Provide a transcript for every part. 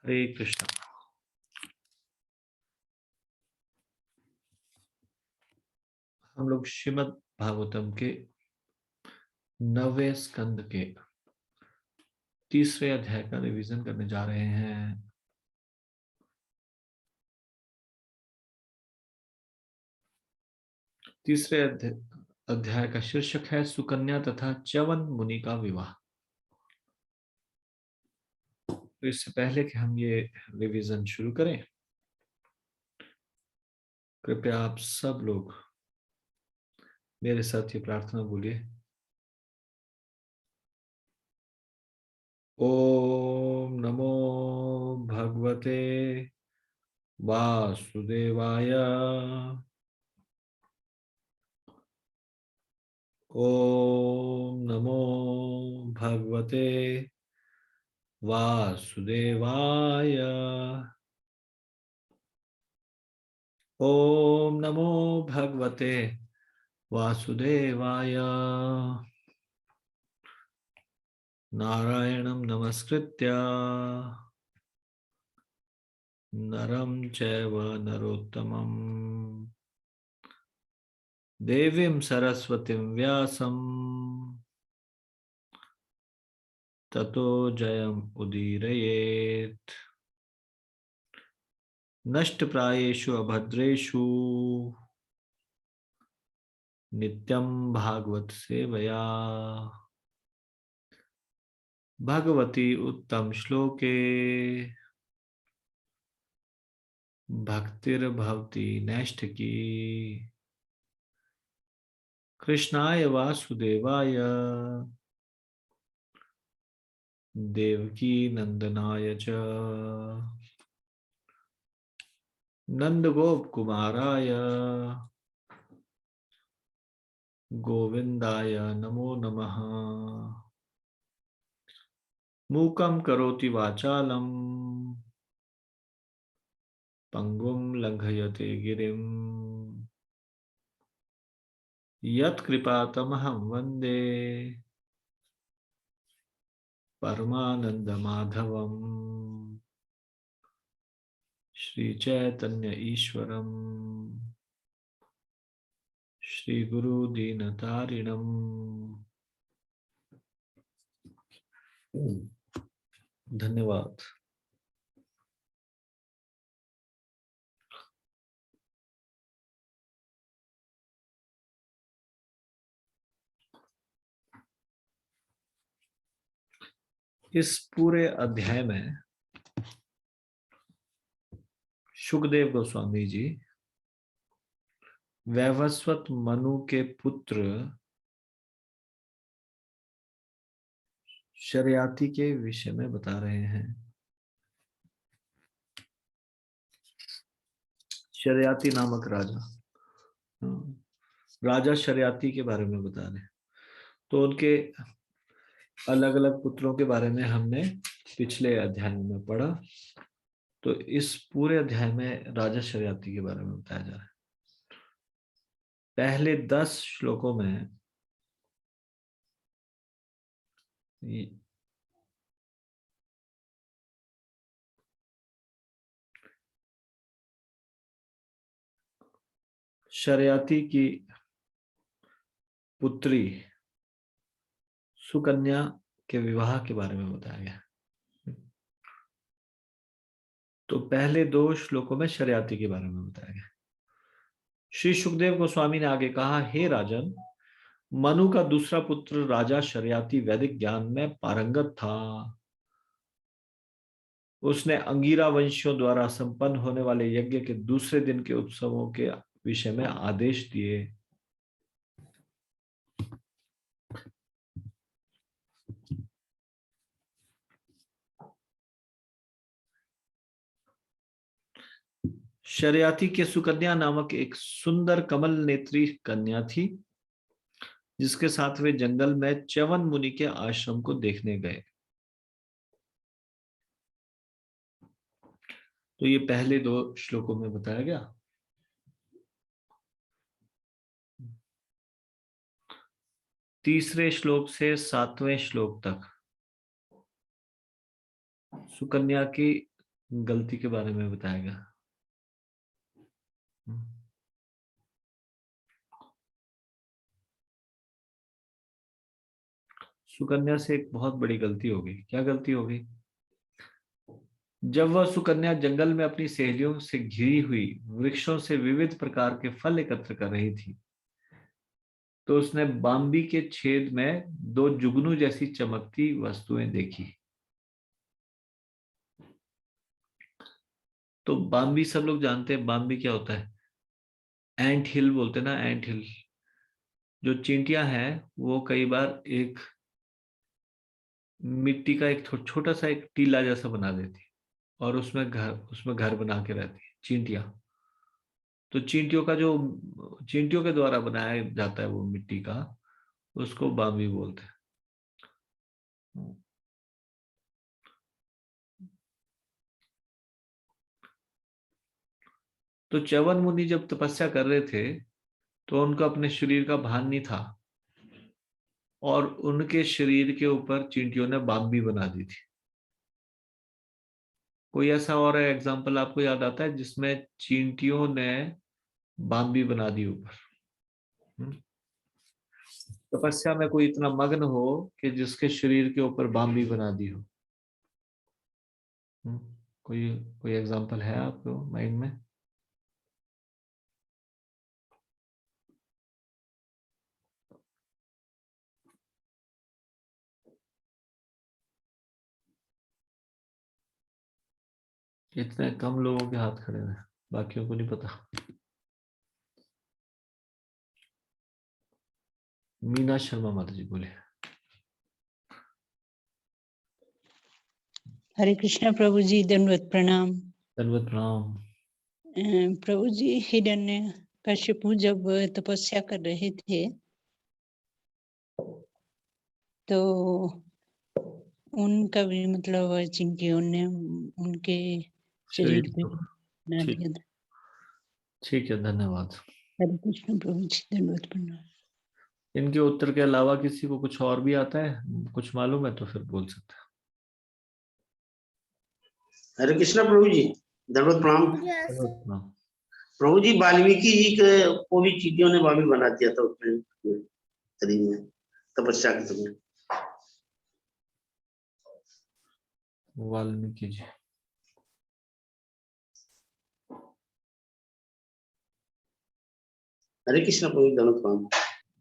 हरे कृष्णा। हम लोग श्रीमद् भागवतम के 9वें स्कंद के 3रे अध्याय का रिवीजन करने जा रहे हैं। तीसरे अध्याय का शीर्षक है सुकन्या तथा च्यवन मुनि का विवाह। तो इससे पहले कि हम ये रिवीजन शुरू करें, कृपया आप सब लोग मेरे साथ ये प्रार्थना बोलिए। ओम नमो भगवते वासुदेवाय। ओम नमो भगवते वासुदेवाय। ओम नमो भगवते वासुदेवाय। नारायणं नमस्कृत्य नरं चैव नरोत्तमं देवीं सरस्वतीं व्यासं ततो जयम् उदीरयेत्। नष्टप्रायेषु अभद्रेषु नित्यं भागवत सेवया भगवती उत्तम श्लोके भक्तिर्भवति नैष्ठिकी। कृष्णाय वासुदेवाय देवकी नंदनाय च नंदगोप कुमाराय गोविंदाय नमो नमः। मूकं करोति वाचालं पंगुं लंघयते गिरिं यत्कृपातमहं वन्दे परमानन्दमाधवम्। श्री चैतन्य ईश्वरम् श्री गुरु दीनतारिणम्। धन्यवाद। इस पूरे अध्याय में शुकदेव गोस्वामी जी वैवस्वत मनु के पुत्र शर्याति के विषय में बता रहे हैं। शर्याति नामक राजा शर्याति के बारे में बता रहे हैं। तो उनके अलग अलग पुत्रों के बारे में हमने पिछले अध्याय में पढ़ा। तो इस पूरे अध्याय में राजा शर्याति के बारे में बताया जा रहा है। पहले 10 श्लोकों में शर्याति की पुत्री सुकन्या के विवाह के बारे में बताया गया। तो पहले 2 श्लोकों में शर्याति के बारे में बताया गया। श्री सुखदेव गोस्वामी ने आगे कहा, हे राजन, मनु का दूसरा पुत्र राजा शर्याति वैदिक ज्ञान में पारंगत था। उसने अंगीरा वंशियों द्वारा संपन्न होने वाले यज्ञ के दूसरे दिन के उत्सवों के विषय में आदेश दिए। शर्याति के सुकन्या नामक एक सुंदर कमल नेत्री कन्या थी, जिसके साथ वे जंगल में च्यवन मुनि के आश्रम को देखने गए। तो ये पहले 2 श्लोकों में बताया गया। तीसरे श्लोक से 7वें श्लोक तक सुकन्या की गलती के बारे में बताया गया। सुकन्या से एक बहुत बड़ी गलती हो गई। क्या गलती हो गई? जब वह सुकन्या जंगल में अपनी सहेलियों से घिरी हुई वृक्षों से विविध प्रकार के फल एकत्र कर रही थी, तो उसने बाम्बी के छेद में दो जुगनू जैसी चमकती वस्तुएं देखी। तो बाम्बी सब लोग जानते हैं, बाम्बी क्या होता है? एंट हिल बोलते हैं ना, एंट हिल। जो चींटियां हैं वो कई बार एक मिट्टी का एक छोटा सा एक टीला जैसा बना देती और उसमें घर बना के रहती है चींटियां। तो चींटियों के द्वारा बनाया जाता है वो मिट्टी का, उसको बाम्बी बोलते हैं। तो च्यवन मुनि जब तपस्या कर रहे थे तो उनको अपने शरीर का भान नहीं था और उनके शरीर के ऊपर चींटियों ने बाम्बी बना दी थी। कोई ऐसा और एग्जाम्पल आपको याद आता है जिसमें चींटियों ने बाम्बी बना दी ऊपर? तपस्या में कोई इतना मग्न हो कि जिसके शरीर के ऊपर बाम्बी बना दी हो? हम्म, कोई कोई एग्जाम्पल है आपको माइंड में? इतने कम लोगों के हाथ खड़े हैं, बाकियों को नहीं पता। मीना शर्मा माता जी बोले। हरे कृष्णा प्रभु जी, दंडवत प्रणाम। दंडवत प्रणाम। प्रभु जी, हिरण्य कश्यपु जब तपस्या कर रहे थे तो उनका भी मतलब चिंटियों ने उनके शरीर पे बना ठीक, दिया था। ठीक है, धन्यवाद। हरे कृष्ण प्रभु जी, दंडवत प्रणाम। इनके उत्तर के अलावा किसी को कुछ और भी आता है, कुछ मालूम है तो फिर बोल सकते हरे कृष्णा प्रभु जी, दंडवत प्रणाम। हैं। प्रभु जी, वाल्मीकि जी को भी चींटियों ने बामी बना दिया था उसमें शरीर में तपस्या के समय। वाल्मीकि जी। हरे कृष्णा प्रभु जी, दंडवत प्रणाम।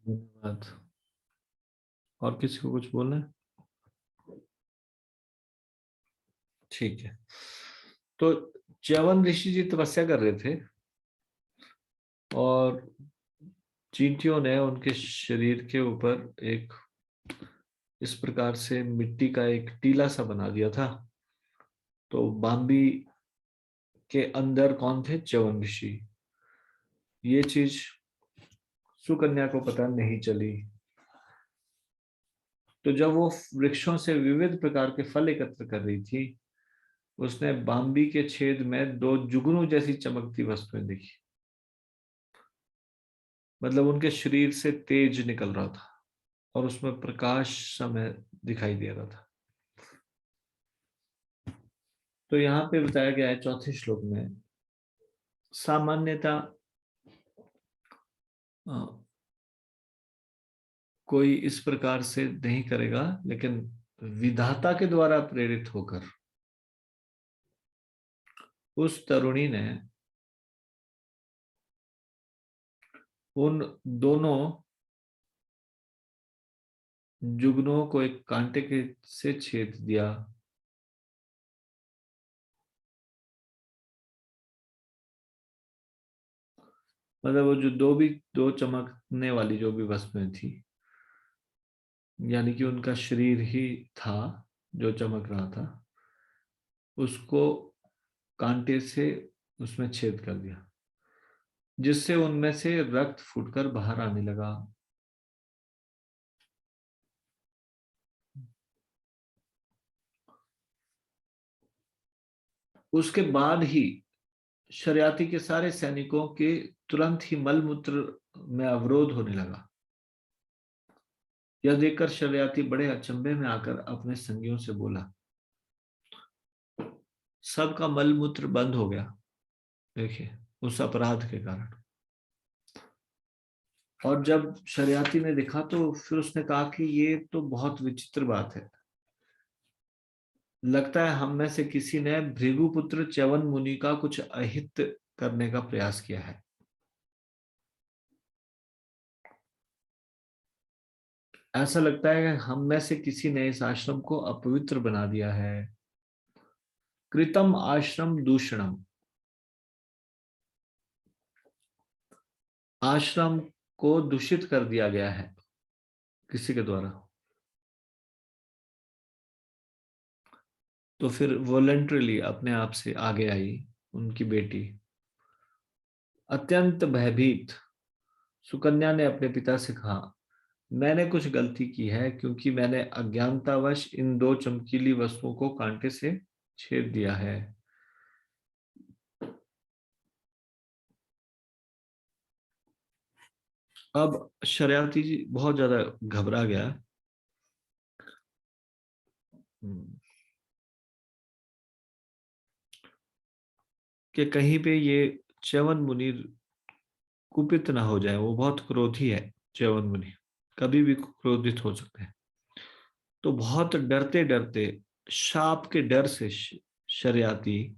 धन्यवाद। और किसी को कुछ बोलना है? ठीक है। तो च्यवन ऋषि जी तपस्या कर रहे थे और चींटियों ने उनके शरीर के ऊपर एक इस प्रकार से मिट्टी का एक टीला सा बना दिया था। तो बाम्बी के अंदर कौन थे? च्यवन ऋषि। ये चीज सुकन्या को पता नहीं चली। तो जब वो वृक्षों से विविध प्रकार के फल एकत्र कर रही थी, उसने बाम्बी के छेद में दो जुगनू जैसी चमकती वस्तुएं देखी। मतलब उनके शरीर से तेज निकल रहा था और उसमें प्रकाश समय दिखाई दे रहा था। तो यहाँ पे बताया गया है चौथे श्लोक में, सामान्यता कोई इस प्रकार से नहीं करेगा, लेकिन विधाता के द्वारा प्रेरित होकर उस तरुणी ने उन दोनों जुगनुओं को एक कांटे के से छेद दिया। मतलब वो जो दो चमकने वाली जो भी वस्तुएं थी, यानी कि उनका शरीर ही था जो चमक रहा था, उसको कांटे से उसमें छेद कर दिया, जिससे उनमें से रक्त फूटकर बाहर आने लगा। उसके बाद ही शरियाती के सारे सैनिकों के तुरंत ही मलमूत्र में अवरोध होने लगा। यह देखकर शरियाती बड़े अचंभे में आकर अपने संगियों से बोला, सबका मलमूत्र बंद हो गया, देखिए उस अपराध के कारण। और जब शरियाती ने देखा तो फिर उसने कहा कि ये तो बहुत विचित्र बात है, लगता है हम में से किसी ने भृगुपुत्र च्यवन मुनि का कुछ अहित करने का प्रयास किया है। ऐसा लगता है कि हम में से किसी ने इस आश्रम को अपवित्र बना दिया है। कृतम आश्रम दूषणम, आश्रम को दूषित कर दिया गया है किसी के द्वारा। तो फिर वॉलंटरीली अपने आप से आगे आई उनकी बेटी। अत्यंत भयभीत सुकन्या ने अपने पिता से कहा, मैंने कुछ गलती की है क्योंकि मैंने अज्ञानतावश इन 2 चमकीली वस्तुओं को कांटे से छेद दिया है। अब शरियाती जी बहुत ज्यादा घबरा गया। कि कहीं पे ये च्यवन मुनि कुपित ना हो जाए, वो बहुत क्रोधी है च्यवन मुनि, कभी भी क्रोधित हो सकते हैं। तो बहुत डरते डरते, शाप के डर से शरियाती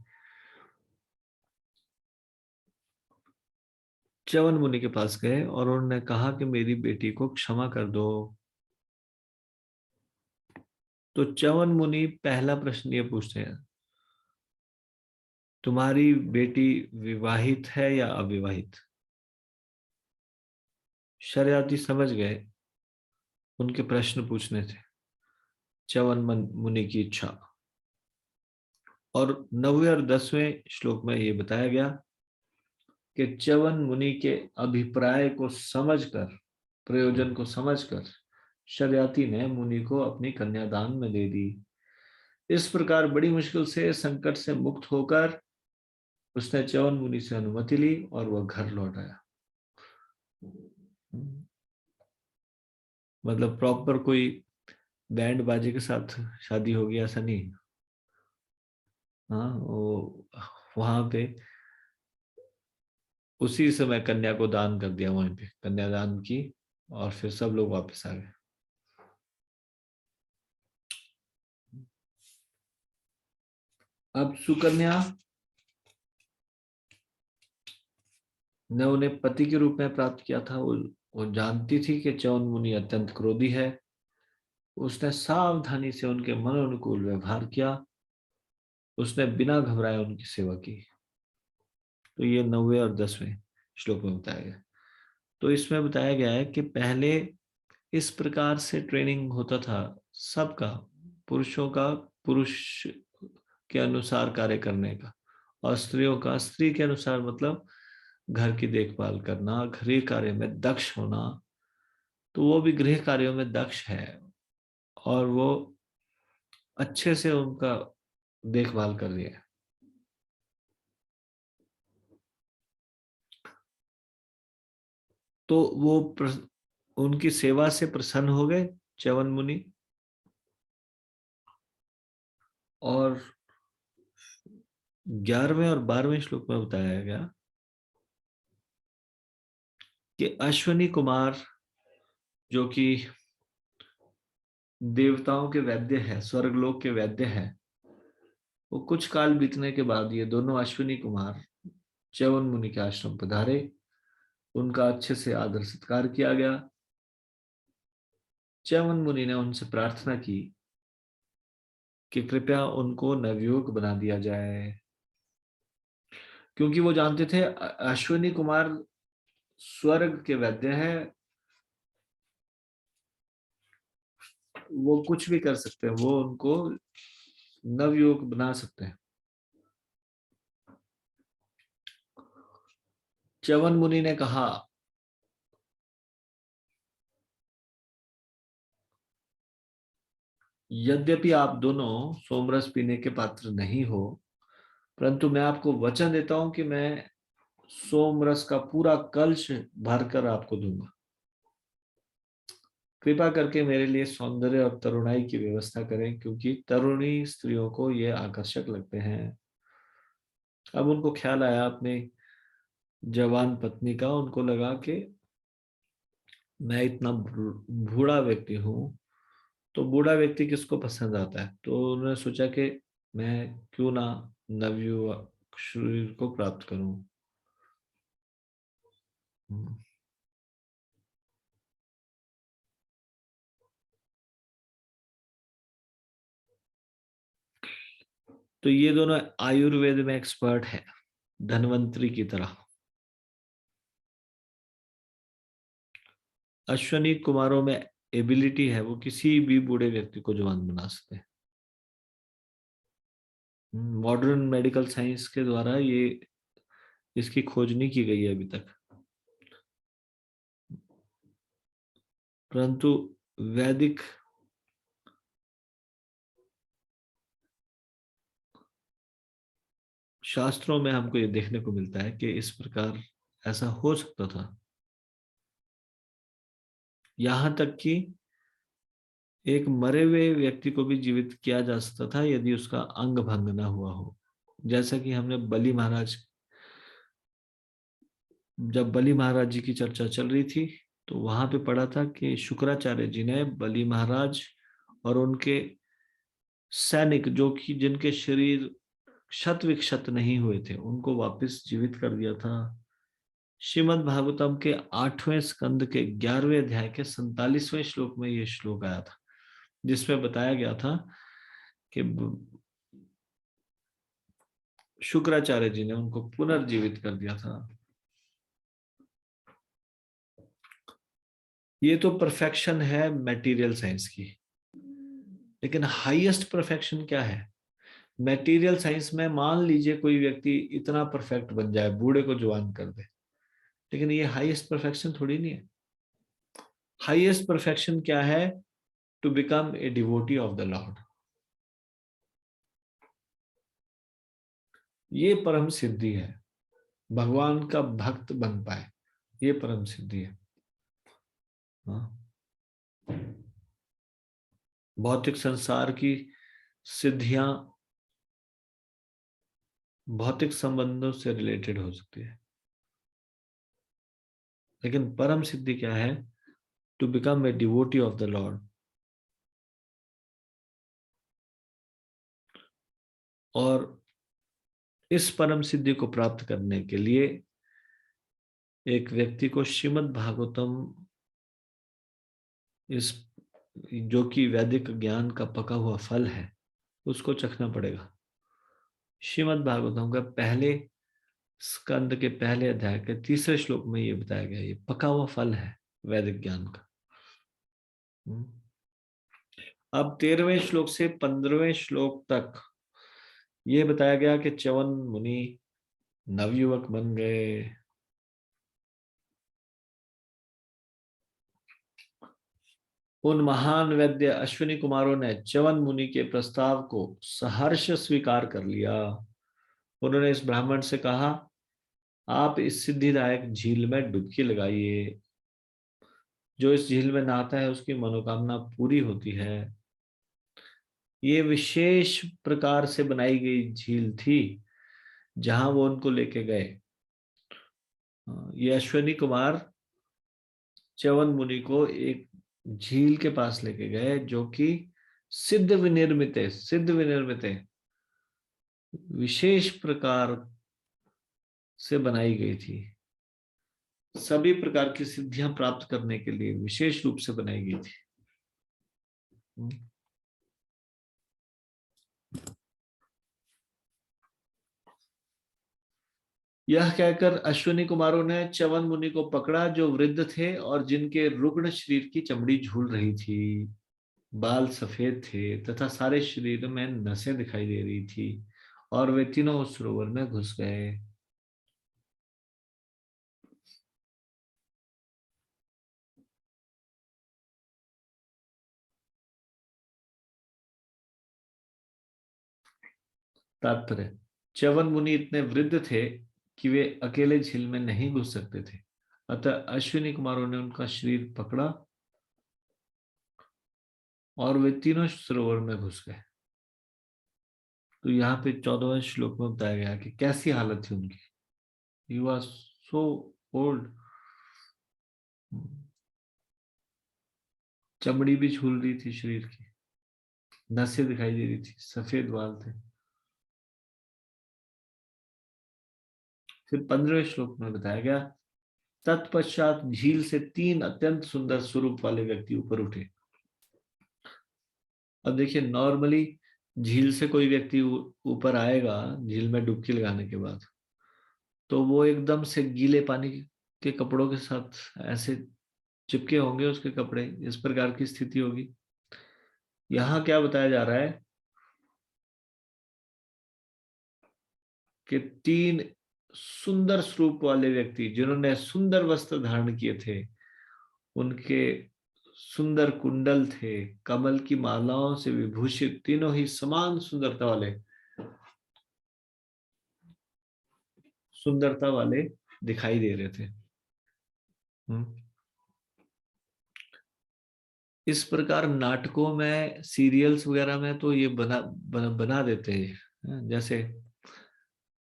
च्यवन मुनि के पास गए और उन्होंने कहा कि मेरी बेटी को क्षमा कर दो। तो च्यवन मुनि पहला प्रश्न ये पूछते हैं, तुम्हारी बेटी विवाहित है या अविवाहित? शरियाती समझ गए उनके प्रश्न पूछने थे च्यवन मुनि की इच्छा। और 9वें और 10वें श्लोक में ये बताया गया कि च्यवन मुनि के अभिप्राय को समझकर, प्रयोजन को समझकर शरियाती ने मुनि को अपनी कन्यादान में दे दी। इस प्रकार बड़ी मुश्किल से संकट से मुक्त होकर उसने च्यवन मुनि से अनुमति ली और वह घर लौट आया। मतलब प्रॉपर कोई बैंड बाजे के साथ शादी होगी ऐसा नहीं। हाँ, वो वहां पे उसी समय कन्या को दान कर दिया, वहीं पे कन्यादान की और फिर सब लोग वापस आ गए। अब सुकन्या ने उन्हें पति के रूप में प्राप्त किया था। वो जानती थी कि च्यवन मुनि अत्यंत क्रोधी है। उसने सावधानी से उनके मन अनुकूल व्यवहार किया। उसने बिना घबराए उनकी सेवा की। तो ये 9वें और 10वें श्लोक में बताया गया। तो इसमें बताया गया है कि पहले इस प्रकार से ट्रेनिंग होता था सबका, पुरुषों का पुरुष के अनुसार कार्य करने का, और स्त्रियों का स्त्री के अनुसार, मतलब घर की देखभाल करना, गृह कार्य में दक्ष होना। तो वो भी गृह कार्यों में दक्ष है और वो अच्छे से उनका देखभाल कर रही है। तो वो उनकी सेवा से प्रसन्न हो गए च्यवन मुनि। और 11वें और 12वें श्लोक में बताया गया कि अश्वनी कुमार जो कि देवताओं के वैद्य है, स्वर्गलोक के वैद्य है, वो कुछ काल बीतने के बाद ये दोनों अश्विनी कुमार च्यवन मुनि के आश्रम पधारे। उनका अच्छे से आदर सत्कार किया गया। च्यवन मुनि ने उनसे प्रार्थना की कि कृपया उनको नवयुवक बना दिया जाए, क्योंकि वो जानते थे अश्विनी कुमार स्वर्ग के वैद्य है, वो कुछ भी कर सकते हैं, वो उनको नवयुवक बना सकते हैं। च्यवन मुनि ने कहा, यद्यपि आप दोनों सोमरस पीने के पात्र नहीं हो, परंतु मैं आपको वचन देता हूं कि मैं सोमरस का पूरा कलश भरकर आपको दूंगा। कृपा करके मेरे लिए सौंदर्य और तरुणाई की व्यवस्था करें, क्योंकि तरुणी स्त्रियों को ये आकर्षक लगते हैं। अब उनको ख्याल आया अपने जवान पत्नी का। उनको लगा कि मैं इतना बूढ़ा व्यक्ति हूँ, तो बूढ़ा व्यक्ति किसको पसंद आता है। तो उन्होंने सोचा कि मैं क्यों ना नवयुवक शरीर को प्राप्त करूं। तो ये दोनों आयुर्वेद में एक्सपर्ट है, धन्वंतरी की तरह। अश्वनी कुमारों में एबिलिटी है, वो किसी भी बूढ़े व्यक्ति को जवान बना सकते हैं। मॉडर्न मेडिकल साइंस के द्वारा ये इसकी खोज नहीं की गई है अभी तक, परंतु वैदिक शास्त्रों में हमको ये देखने को मिलता है कि इस प्रकार ऐसा हो सकता था। यहां तक कि एक मरे हुए व्यक्ति को भी जीवित किया जा सकता था यदि उसका अंग भंग न हुआ हो। जैसा कि हमने बलि महाराज, जब बलि महाराज जी की चर्चा चल रही थी तो वहां पे पढ़ा था कि शुक्राचार्य जी ने बलि महाराज और उनके सैनिक, जो कि जिनके शरीर क्षत विक्षत नहीं हुए थे, उनको वापस जीवित कर दिया था। श्रीमद् भागवतम के 8वें स्कंद के 11वें अध्याय के 47वें श्लोक में ये श्लोक आया था, जिसमें बताया गया था कि शुक्राचार्य जी ने उनको पुनर्जीवित कर दिया था। ये तो परफेक्शन है मटेरियल साइंस की, लेकिन हाईएस्ट परफेक्शन क्या है? मटेरियल साइंस में मान लीजिए कोई व्यक्ति इतना परफेक्ट बन जाए, बूढ़े को जवान कर दे, लेकिन ये हाईएस्ट परफेक्शन थोड़ी नहीं है। हाईएस्ट परफेक्शन क्या है? To become a devotee of the Lord. ये परम सिद्धि है, भगवान का भक्त बन पाए, ये परम सिद्धि है। भौतिक संसार की सिद्धियां भौतिक संबंधों से रिलेटेड हो सकती है, लेकिन परम सिद्धि क्या है? To become a devotee of the Lord. और इस परम सिद्धि को प्राप्त करने के लिए एक व्यक्ति को श्रीमद् भागवतम, इस जो कि वैदिक ज्ञान का पका हुआ फल है, उसको चखना पड़ेगा। श्रीमद् भागवतम का पहले स्कंद के पहले अध्याय के 3 श्लोक में ये बताया गया, ये पका हुआ फल है वैदिक ज्ञान का। अब 13वें श्लोक से 15वें श्लोक तक ये बताया गया कि च्यवन मुनि नवयुवक बन गए। उन महान वैद्य अश्विनी कुमारों ने च्यवन मुनि के प्रस्ताव को सहर्ष स्वीकार कर लिया। उन्होंने इस ब्राह्मण से कहा, आप इस सिद्धिदायक झील में डुबकी लगाइए। जो इस झील में नहाता है उसकी मनोकामना पूरी होती है। ये विशेष प्रकार से बनाई गई झील थी जहां वो उनको लेके गए। ये अश्विनी कुमार च्यवन मुनि को एक झील के पास लेके गए जो कि सिद्ध विनिर्मित विशेष प्रकार से बनाई गई थी। सभी प्रकार की सिद्धियां प्राप्त करने के लिए विशेष रूप से बनाई गई थी। यह कहकर अश्विनी कुमारों ने च्यवन मुनि को पकड़ा, जो वृद्ध थे और जिनके रुग्ण शरीर की चमड़ी झूल रही थी। बाल सफेद थे तथा सारे शरीर में नसें दिखाई दे रही थी, और वे तीनों उस सरोवर में घुस गए। तात्पर्य, च्यवन मुनि इतने वृद्ध थे कि वे अकेले झील में नहीं घुस सकते थे, अतः अश्विनी कुमारों ने उनका शरीर पकड़ा और वे तीनों सरोवर में घुस गए। तो यहाँ पे 14वें श्लोक में बताया गया कि कैसी हालत थी उनकी। ही वाज सो ओल्ड, चमड़ी भी झूल रही थी शरीर की, नसें दिखाई दे रही थी, सफेद बाल थे। फिर 15वें श्लोक में बताया गया, तत्पश्चात झील से 3 अत्यंत सुंदर स्वरूप वाले व्यक्ति ऊपर उठे। अब देखिए, नॉर्मली झील से कोई व्यक्ति ऊपर आएगा झील में डुबकी लगाने के बाद, तो वो एकदम से गीले पानी के कपड़ों के साथ ऐसे चिपके होंगे उसके कपड़े, इस प्रकार की स्थिति होगी। यहां क्या बताया जा रहा है कि 3 सुंदर स्वरूप वाले व्यक्ति जिन्होंने सुंदर वस्त्र धारण किए थे, उनके सुंदर कुंडल थे, कमल की मालाओं से विभूषित, तीनों ही समान सुंदरता वाले दिखाई दे रहे थे। इस प्रकार नाटकों में, सीरियल्स वगैरह में तो ये बना देते हैं। जैसे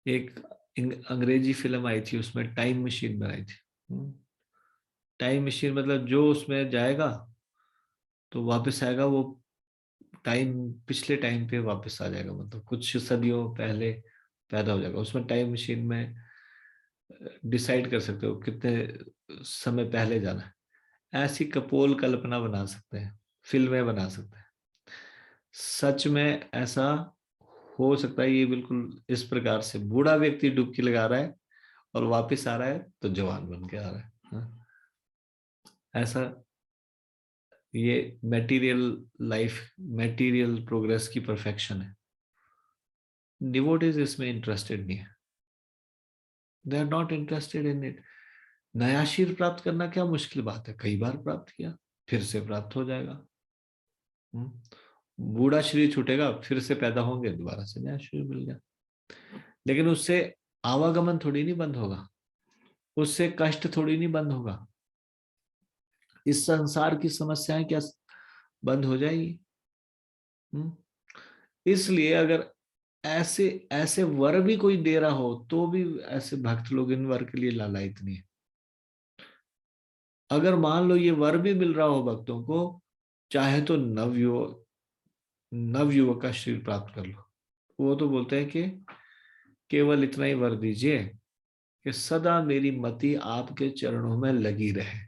एक अंग्रेजी फिल्म आई थी, उसमें टाइम मशीन बनाई थी। टाइम मशीन मतलब जो उसमें जाएगा तो वापस आएगा, वो टाइम पिछले टाइम पे वापस आ जाएगा, मतलब कुछ सदियों पहले पैदा हो जाएगा। उसमें टाइम मशीन में डिसाइड कर सकते हो कितने समय पहले जाना है। ऐसी कपोल कल्पना बना सकते हैं, फिल्में बना सकते हैं। सच में ऐसा हो सकता है, ये बिल्कुल इस प्रकार से बूढ़ा व्यक्ति डुबकी लगा रहा है और वापस आ रहा है तो जवान बन के आ रहा है। हाँ? ऐसा ये मटेरियल लाइफ, मटेरियल प्रोग्रेस की परफेक्शन है। डिवोटीज इसमें इंटरेस्टेड नहीं है, they are not interested in it. नया शरीर प्राप्त करना क्या मुश्किल बात है, कई बार प्राप्त किया फिर से प्राप्त हो जाएगा। बूढ़ा शरीर छूटेगा, फिर से पैदा होंगे, दोबारा से नया शरीर मिल गया। लेकिन उससे आवागमन थोड़ी नहीं बंद होगा, उससे कष्ट थोड़ी नहीं बंद होगा, इस संसार की समस्याएं क्या बंद हो जाएगी? इसलिए अगर ऐसे ऐसे वर भी कोई दे रहा हो तो भी ऐसे भक्त लोग इन वर के लिए लालायित नहीं है। अगर मान लो ये वर भी मिल रहा हो भक्तों को, चाहे तो नवयुवक का शरीर प्राप्त कर लो, वो तो बोलते हैं कि केवल इतना ही वर दीजिए कि सदा मेरी मति आपके चरणों में लगी रहे।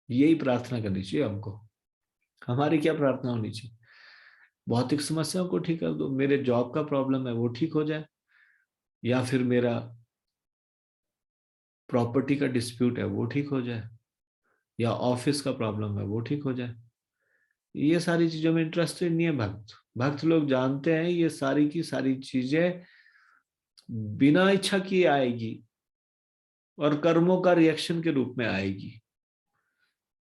यही प्रार्थना करनी चाहिए हमको। हमारी क्या प्रार्थना होनी चाहिए? भौतिक समस्याओं को ठीक कर दो, मेरे जॉब का प्रॉब्लम है वो ठीक हो जाए, या फिर मेरा प्रॉपर्टी का डिस्प्यूट है वो ठीक हो जाए, या ऑफिस का प्रॉब्लम है वो ठीक हो जाए। ये सारी चीजों में इंटरेस्टेड नहीं है भक्त। भक्त लोग जानते हैं ये सारी की सारी चीजें बिना इच्छा किए आएगी और कर्मों का रिएक्शन के रूप में आएगी।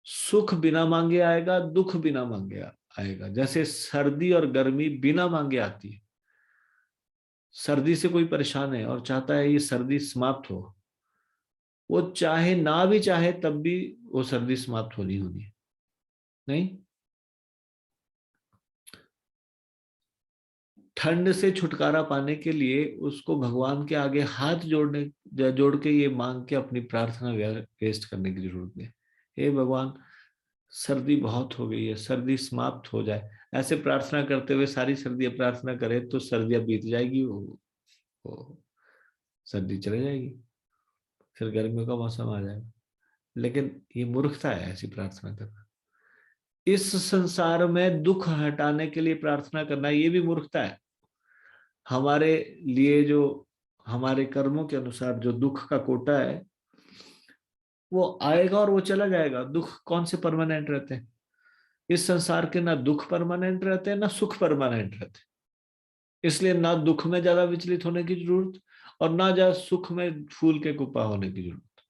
सुख बिना मांगे आएगा, दुख बिना मांगे आएगा। जैसे सर्दी और गर्मी बिना मांगे आती है। सर्दी से कोई परेशान है और चाहता है ये सर्दी समाप्त हो, वो चाहे ना भी चाहे तब भी वो सर्दी समाप्त होनी होनी है, नहीं? ठंड से छुटकारा पाने के लिए उसको भगवान के आगे हाथ जोड़ के ये मांग के अपनी प्रार्थना वेस्ट करने की जरूरत नहीं। हे भगवान, सर्दी बहुत हो गई है, सर्दी समाप्त हो जाए। ऐसे प्रार्थना करते हुए सारी सर्दियां प्रार्थना करे तो सर्दियां बीत जाएगी, वो सर्दी चले जाएगी, फिर गर्मियों का मौसम आ जाएगा। लेकिन ये मूर्खता है ऐसी प्रार्थना करना। इस संसार में दुख हटाने के लिए प्रार्थना करना ये भी मूर्खता है। हमारे लिए जो हमारे कर्मों के अनुसार जो दुख का कोटा है वो आएगा और वो चला जाएगा। दुख कौन से परमानेंट रहते हैं? इस संसार के ना दुख परमानेंट रहते हैं ना सुख परमानेंट रहते। इसलिए ना दुख में ज्यादा विचलित होने की जरूरत और ना ज्यादा सुख में फूल के कुपा होने की जरूरत।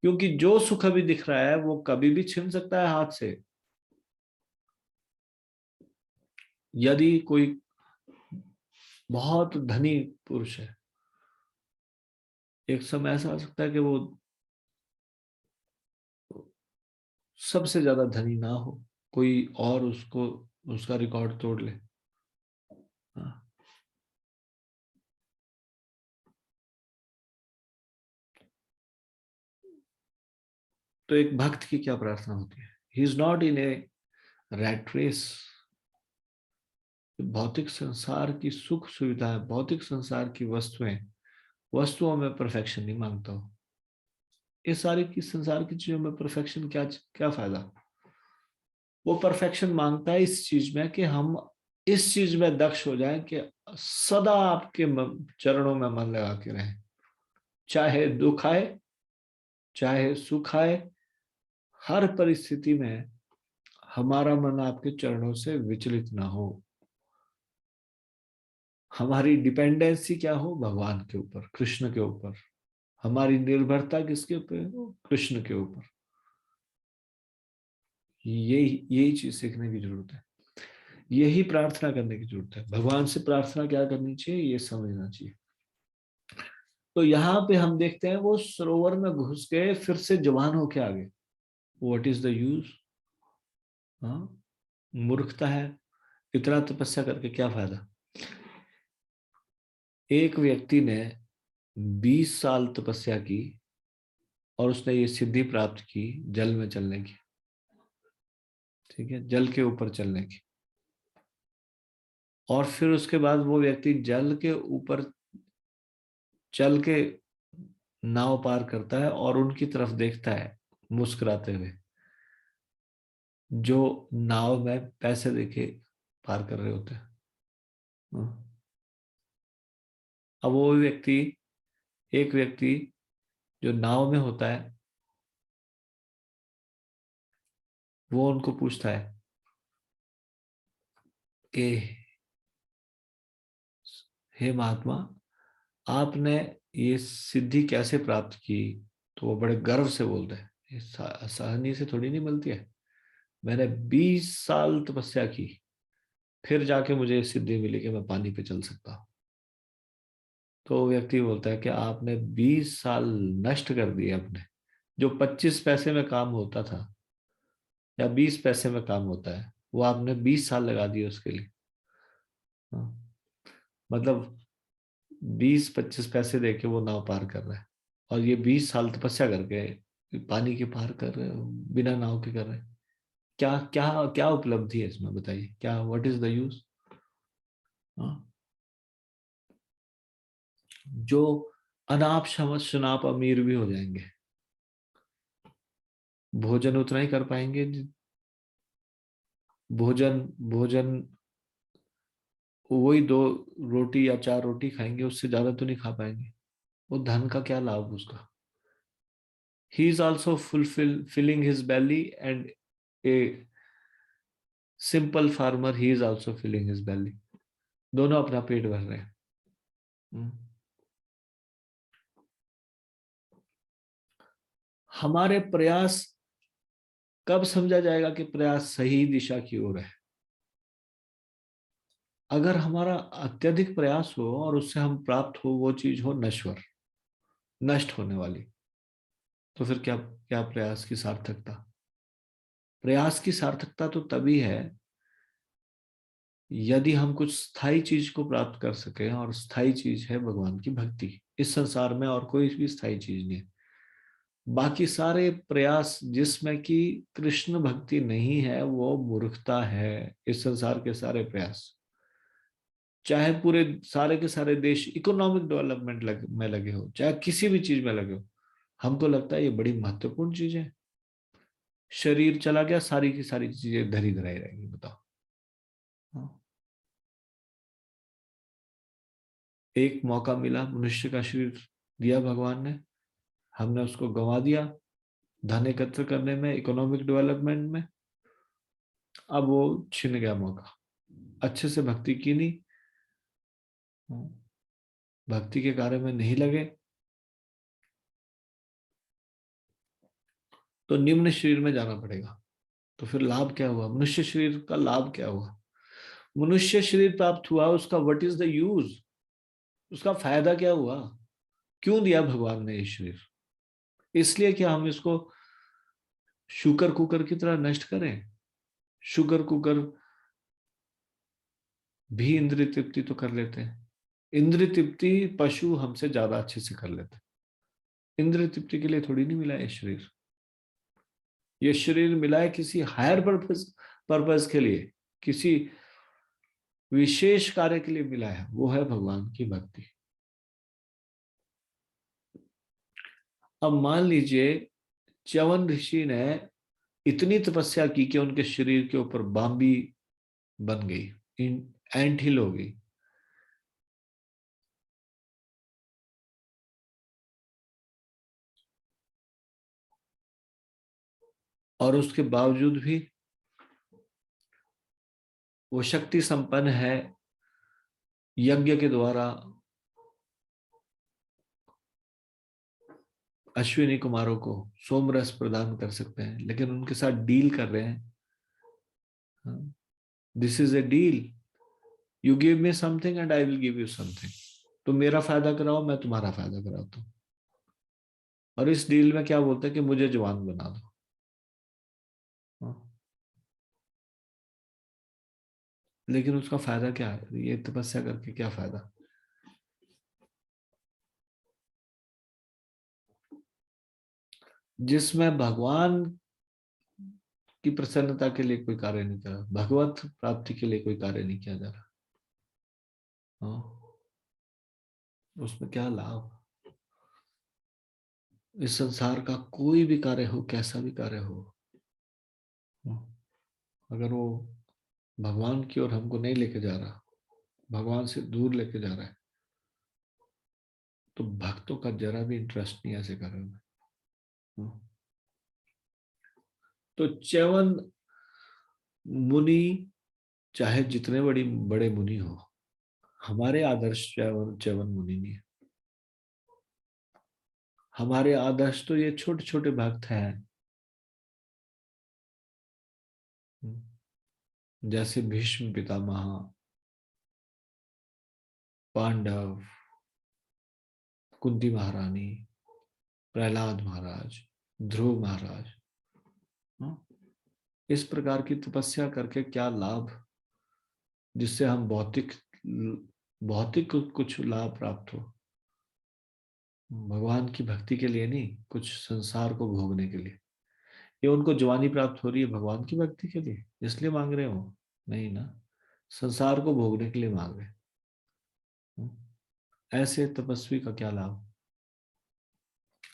क्योंकि जो सुख अभी दिख रहा है वो कभी भी छिन सकता है हाथ से। यदि कोई बहुत धनी पुरुष है, एक समय ऐसा आ सकता है कि वो सबसे ज्यादा धनी ना हो, कोई और उसको उसका रिकॉर्ड तोड़ ले। हाँ। तो एक भक्त की क्या प्रार्थना होती है? He is not in a rat race. भौतिक संसार की सुख सुविधाएं, भौतिक संसार की वस्तुओं में परफेक्शन नहीं मांगता हो। ये सारी की संसार की चीजों में परफेक्शन क्या क्या फायदा? वो परफेक्शन मांगता है इस चीज में कि हम इस चीज में दक्ष हो जाएं कि सदा आपके चरणों में मन लगा के रहें, चाहे दुख आए चाहे सुख आए, हर परिस्थिति में हमारा मन आपके चरणों से विचलित ना हो। हमारी डिपेंडेंसी क्या हो? भगवान के ऊपर, कृष्ण के ऊपर। हमारी निर्भरता किसके ऊपर हो? कृष्ण के ऊपर। यही चीज सीखने की जरूरत है, यही प्रार्थना करने की जरूरत है। भगवान से प्रार्थना क्या करनी चाहिए ये समझना चाहिए। तो यहाँ पे हम देखते हैं वो सरोवर में घुस गए, फिर से जवान होके आ गए। What is the use? हाँ, मूर्खता है। इतना तपस्या करके क्या फायदा? एक व्यक्ति ने 20 साल तपस्या की और उसने ये सिद्धि प्राप्त की जल में चलने की, ठीक है, जल के ऊपर चलने की। और फिर उसके बाद वो व्यक्ति जल के ऊपर चल के नाव पार करता है और उनकी तरफ देखता है मुस्कुराते हुए, जो नाव में पैसे देके पार कर रहे होते हैं। अब वो व्यक्ति, एक व्यक्ति जो नाव में होता है, वो उनको पूछता है कि हे महात्मा, आपने ये सिद्धि कैसे प्राप्त की? तो वो बड़े गर्व से बोलते हैं, ये आसानी से थोड़ी नहीं मिलती है। मैंने 20 साल तपस्या की, फिर जाके मुझे ये सिद्धि मिली कि मैं पानी पे चल सकता हूँ। तो व्यक्ति बोलता है कि आपने 20 साल नष्ट कर दिए अपने। जो 25 पैसे में काम होता था या 20 पैसे में काम होता है, वो आपने 20 साल लगा दिए उसके लिए। हाँ, मतलब 20-25 पैसे देके वो नाव पार कर रहा है, और ये 20 साल तपस्या करके पानी के पार कर रहे हो, बिना नाव के कर रहे हैं। क्या क्या क्या उपलब्धि है इसमें? बताइए, क्या व्हाट इज द यूज? जो अनाप शनाप अमीर भी हो जाएंगे, भोजन उतना ही कर पाएंगे। भोजन भोजन वही 2 रोटी या 4 रोटी खाएंगे, उससे ज्यादा तो नहीं खा पाएंगे। वो धन का क्या लाभ उसका? He is also filling his belly, and a simple farmer, he is also filling his belly। दोनों अपना पेट भर रहे हैं। हमारे प्रयास कब समझा जाएगा कि प्रयास सही दिशा की ओर है? अगर हमारा अत्यधिक प्रयास हो और उससे हम प्राप्त हो वो चीज हो नश्वर, नष्ट होने वाली, तो फिर क्या क्या प्रयास की सार्थकता? प्रयास की सार्थकता तो तभी है यदि हम कुछ स्थायी चीज को प्राप्त कर सके, और स्थायी चीज है भगवान की भक्ति। इस संसार में और कोई भी स्थायी चीज नहीं है। बाकी सारे प्रयास जिसमें कि कृष्ण भक्ति नहीं है वो मूर्खता है। इस संसार के सारे प्रयास, चाहे पूरे सारे के सारे देश इकोनॉमिक डेवलपमेंट में लगे हो, चाहे किसी भी चीज में लगे हो, हमको लगता है ये बड़ी महत्वपूर्ण चीज है। शरीर चला गया, सारी की सारी चीजें धरी धराई रहेंगी। बताओ। हाँ। एक मौका मिला, मनुष्य का शरीर दिया भगवान ने, हमने उसको गंवा दिया धन एकत्र करने में, इकोनॉमिक डेवलपमेंट में। अब वो छिन गया मौका, अच्छे से भक्ति की नहीं, भक्ति के कार्य में नहीं लगे, तो निम्न शरीर में जाना पड़ेगा। तो फिर लाभ क्या हुआ? मनुष्य शरीर का लाभ क्या हुआ? मनुष्य शरीर प्राप्त हुआ, उसका व्हाट इज द यूज? उसका फायदा क्या हुआ? क्यों दिया भगवान ने ये शरीर? इसलिए कि हम इसको शुगर कुकर की तरह नष्ट करें? शुगर कुकर भी इंद्रिय तृप्ति तो कर लेते हैं। इंद्रिय तृप्ति पशु हमसे ज्यादा अच्छे से कर लेते हैं। इंद्रिय तृप्ति के लिए थोड़ी नहीं मिला ये शरीर। ये शरीर मिला है किसी हायर पर्पस के लिए, किसी विशेष कार्य के लिए मिला है, वो है भगवान की भक्ति। अब मान लीजिए च्यवन ऋषि ने इतनी तपस्या की कि उनके शरीर के ऊपर बांबी बन गई, एंट हिल हो गई। और उसके बावजूद भी वो शक्ति संपन्न है, यज्ञ के द्वारा अश्विनी कुमारों को सोमरस प्रदान कर सकते हैं, लेकिन उनके साथ डील कर रहे हैं। This is a deal, you give me something and I will give you something. तुम मेरा फायदा कराओ, मैं तुम्हारा फायदा कराता हूं। और इस डील में क्या बोलते हैं कि मुझे जवान बना दो। लेकिन उसका फायदा क्या है? ये तपस्या करके क्या फायदा? जिसमें भगवान की प्रसन्नता के लिए कोई कार्य नहीं कर रहा, भगवत प्राप्ति के लिए कोई कार्य नहीं किया जा रहा, उसमें क्या लाभ? इस संसार का कोई भी कार्य हो, कैसा भी कार्य हो, अगर वो भगवान की ओर हमको नहीं लेके जा रहा, भगवान से दूर लेके जा रहा है, तो भक्तों का जरा भी इंटरेस्ट नहीं ऐसे कार्य में। तो च्यवन मुनि चाहे जितने बड़े मुनि हो, हमारे आदर्श च्यवन मुनि नहीं है। हमारे आदर्श तो ये छोटे छोटे भक्त हैं, जैसे भीष्म पितामह, पांडव, कुंती महारानी, प्रहलाद महाराज, ध्रुव महाराज। इस प्रकार की तपस्या करके क्या लाभ, जिससे हम भौतिक कुछ लाभ प्राप्त हो, भगवान की भक्ति के लिए नहीं, कुछ संसार को भोगने के लिए। ये उनको जवानी प्राप्त हो रही है भगवान की भक्ति के लिए, इसलिए मांग रहे हो? नहीं ना, संसार को भोगने के लिए मांग रहे। ऐसे तपस्वी का क्या लाभ?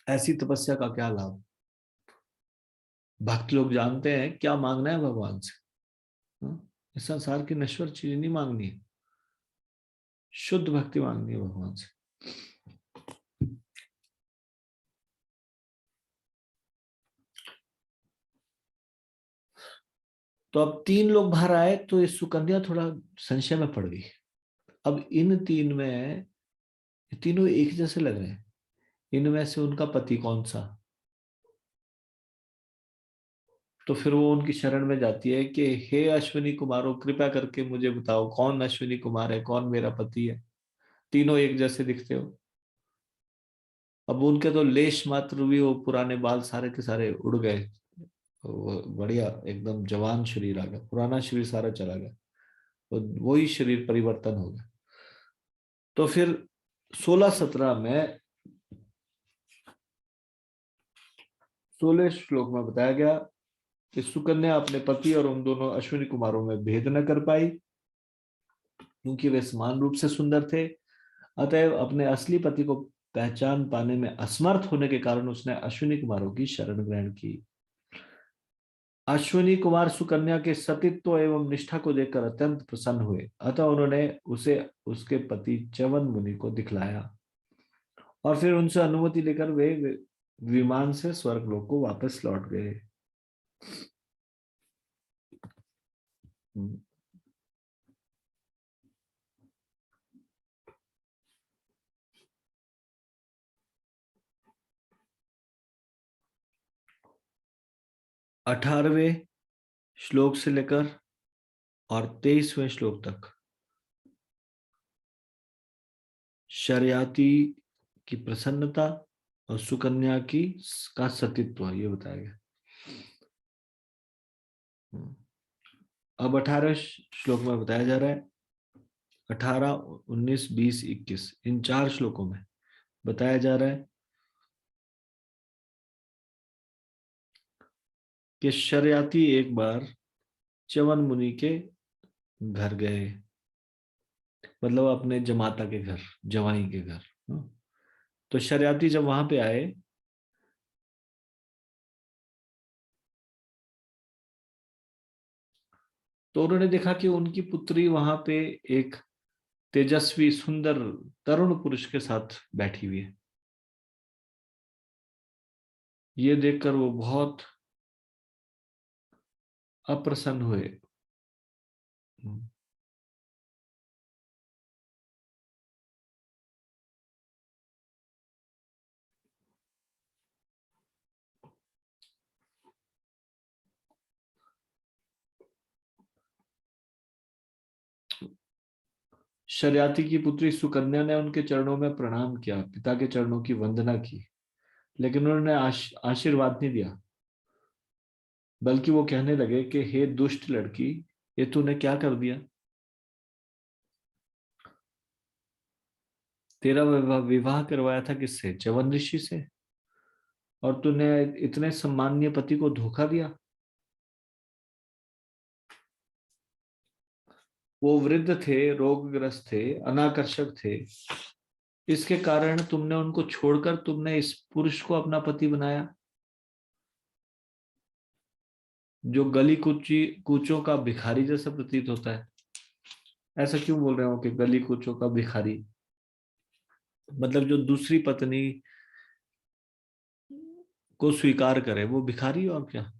ऐसी तपस्या का क्या लाभ? भक्त लोग जानते हैं क्या मांगना है भगवान से। इस संसार की नश्वर चीज नहीं मांगनी है, शुद्ध भक्ति मांगनी है भगवान से। तो अब 3 लोग बाहर आए, तो ये सुकन्या थोड़ा संशय में पड़ गई। अब इन 3 में, तीनों एक जैसे लग रहे हैं, इनमें से उनका पति कौन सा? तो फिर वो उनकी शरण में जाती है कि हे अश्विनी कुमारों, कृपया करके मुझे बताओ कौन अश्विनी कुमार है, कौन मेरा पति है। तीनों एक जैसे दिखते हो। अब उनके तो लेश मात्र भी वो पुराने बाल सारे के सारे उड़ गए, वो बढ़िया एकदम जवान शरीर आ गया, पुराना शरीर सारा चला गया, वही शरीर परिवर्तन हो गया। तो फिर 16-17 में 16 श्लोक में बताया गया कि सुकन्या अपने पति और उन दोनों अश्विनी कुमारों में भेद न कर पाई, क्योंकि वे समान रूप से सुंदर थे। अतएव अपने असली पति को पहचान पाने में असमर्थ होने के कारण उसने अश्विनी कुमारों की शरण ग्रहण की। अश्विनी कुमार सुकन्या के सतीत्व एवं निष्ठा को देखकर अत्यंत प्रसन्न हुए, अतः उन्होंने उसे उसके पति च्यवन मुनि को दिखलाया और फिर उनसे अनुमति लेकर वे विमान से स्वर्गलोक को वापस लौट गए। 18वें श्लोक से लेकर और 23वें श्लोक तक शर्याती की प्रसन्नता और सुकन्या का सतीत्व ये बताया गया। अब 18 श्लोक में बताया जा रहा है, 18, 19, 20, 21 इन 4 श्लोकों में बताया जा रहा है कि शर्याती एक बार च्यवन मुनि के घर गए, मतलब अपने जमाता के घर, जवाई के घर। तो शर्याती जब वहां पे आए तो उन्होंने देखा कि उनकी पुत्री वहां पे एक तेजस्वी सुंदर तरुण पुरुष के साथ बैठी हुई है। ये देखकर वो बहुत अप्रसन्न हुए। शर्याती की पुत्री सुकन्या ने उनके चरणों में प्रणाम किया, पिता के चरणों की वंदना की, लेकिन उन्होंने आशीर्वाद नहीं दिया, बल्कि वो कहने लगे कि हे दुष्ट लड़की, ये तूने क्या कर दिया? तेरा विवाह करवाया था किससे? च्यवन ऋषि से, और तूने इतने सम्मानीय पति को धोखा दिया। वो वृद्ध थे, रोगग्रस्त थे, अनाकर्षक थे, इसके कारण तुमने उनको छोड़कर तुमने इस पुरुष को अपना पति बनाया, जो गली कूचों का भिखारी जैसा प्रतीत होता है। ऐसा क्यों बोल रहे हो कि गली कूचों का भिखारी? मतलब जो दूसरी पत्नी को स्वीकार करे वो भिखारी, और क्या?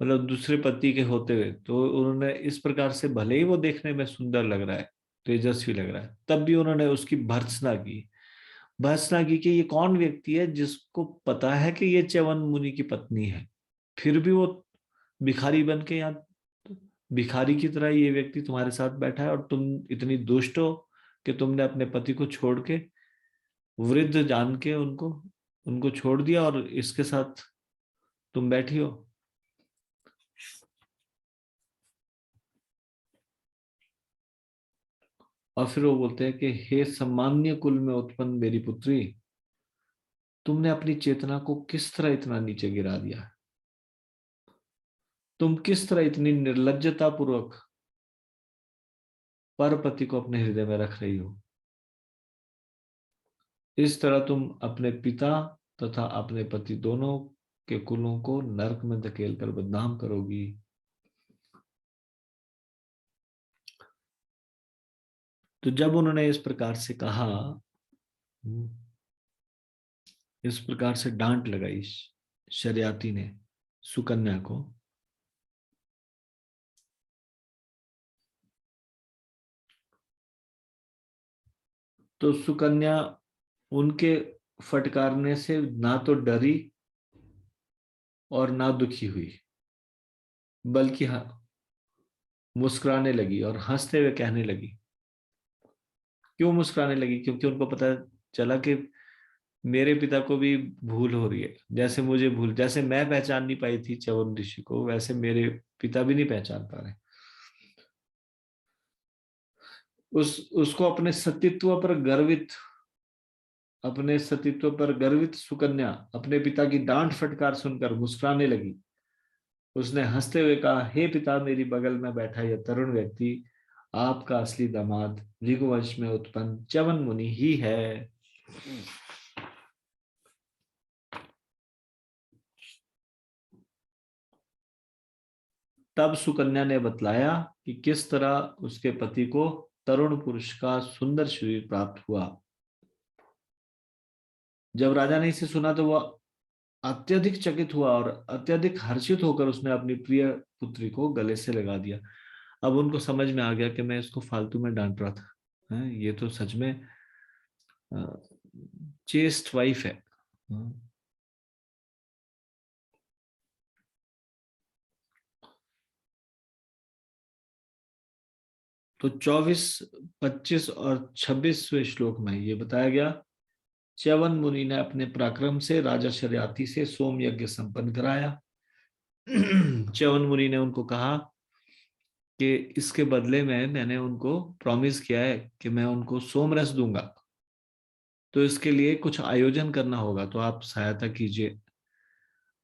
मतलब दूसरे पति के होते हुए तो उन्होंने इस प्रकार से, भले ही वो देखने में सुंदर लग रहा है, तेजस्वी लग रहा है, तब भी उन्होंने उसकी भर्त्सना की। भर्त्सना की कि ये कौन व्यक्ति है जिसको पता है कि ये च्यवन मुनि की पत्नी है, फिर भी वो भिखारी बन के यहाँ, भिखारी की तरह ये व्यक्ति तुम्हारे साथ बैठा है, और तुम इतनी दुष्ट हो कि तुमने अपने पति को छोड़ के, वृद्ध जान के उनको उनको छोड़ दिया, और इसके साथ तुम बैठी हो। और फिर वो बोलते हैं कि हे सम्मान्य कुल में उत्पन्न मेरी पुत्री, तुमने अपनी चेतना को किस तरह इतना नीचे गिरा दिया? तुम किस तरह इतनी निर्लज्जता पूर्वक परपति को अपने हृदय में रख रही हो? इस तरह तुम अपने पिता तथा अपने पति दोनों के कुलों को नरक में धकेल कर बदनाम करोगी। तो जब उन्होंने इस प्रकार से कहा, इस प्रकार से डांट लगाई शर्याती ने सुकन्या को, तो सुकन्या उनके फटकारने से ना तो डरी और ना दुखी हुई, बल्कि मुस्कुराने लगी और हंसते हुए कहने लगी। क्यों मुस्कुराने लगी? क्योंकि उनको पता चला कि मेरे पिता को भी भूल हो रही है, जैसे मुझे भूल, जैसे मैं पहचान नहीं पाई थी च्यवन ऋषि को, वैसे मेरे पिता भी नहीं पहचान पा रहे। उसको अपने सतीत्व पर गर्वित सुकन्या अपने पिता की डांट फटकार सुनकर मुस्कुराने लगी। उसने हंसते हुए कहा, हे पिता, मेरी बगल में बैठा यह तरुण व्यक्ति आपका असली दामाद भृगुवंश में उत्पन्न च्यवन मुनि ही है। तब सुकन्या ने बतलाया कि किस तरह उसके पति को तरुण पुरुष का सुंदर शरीर प्राप्त हुआ। जब राजा ने इसे सुना तो वह अत्यधिक चकित हुआ और अत्यधिक हर्षित होकर उसने अपनी प्रिय पुत्री को गले से लगा दिया। अब उनको समझ में आ गया कि मैं इसको फालतू में डांट रहा था, ये तो सच में चेस्ट वाइफ है। तो 24, 25 और 26वें श्लोक में ये बताया गया, च्यवन मुनि ने अपने पराक्रम से राजा शर्याती से सोम यज्ञ संपन्न कराया। च्यवन मुनि ने उनको कहा कि इसके बदले में मैंने उनको प्रॉमिस किया है कि मैं उनको सोम रस दूंगा, तो इसके लिए कुछ आयोजन करना होगा, तो आप सहायता कीजिए।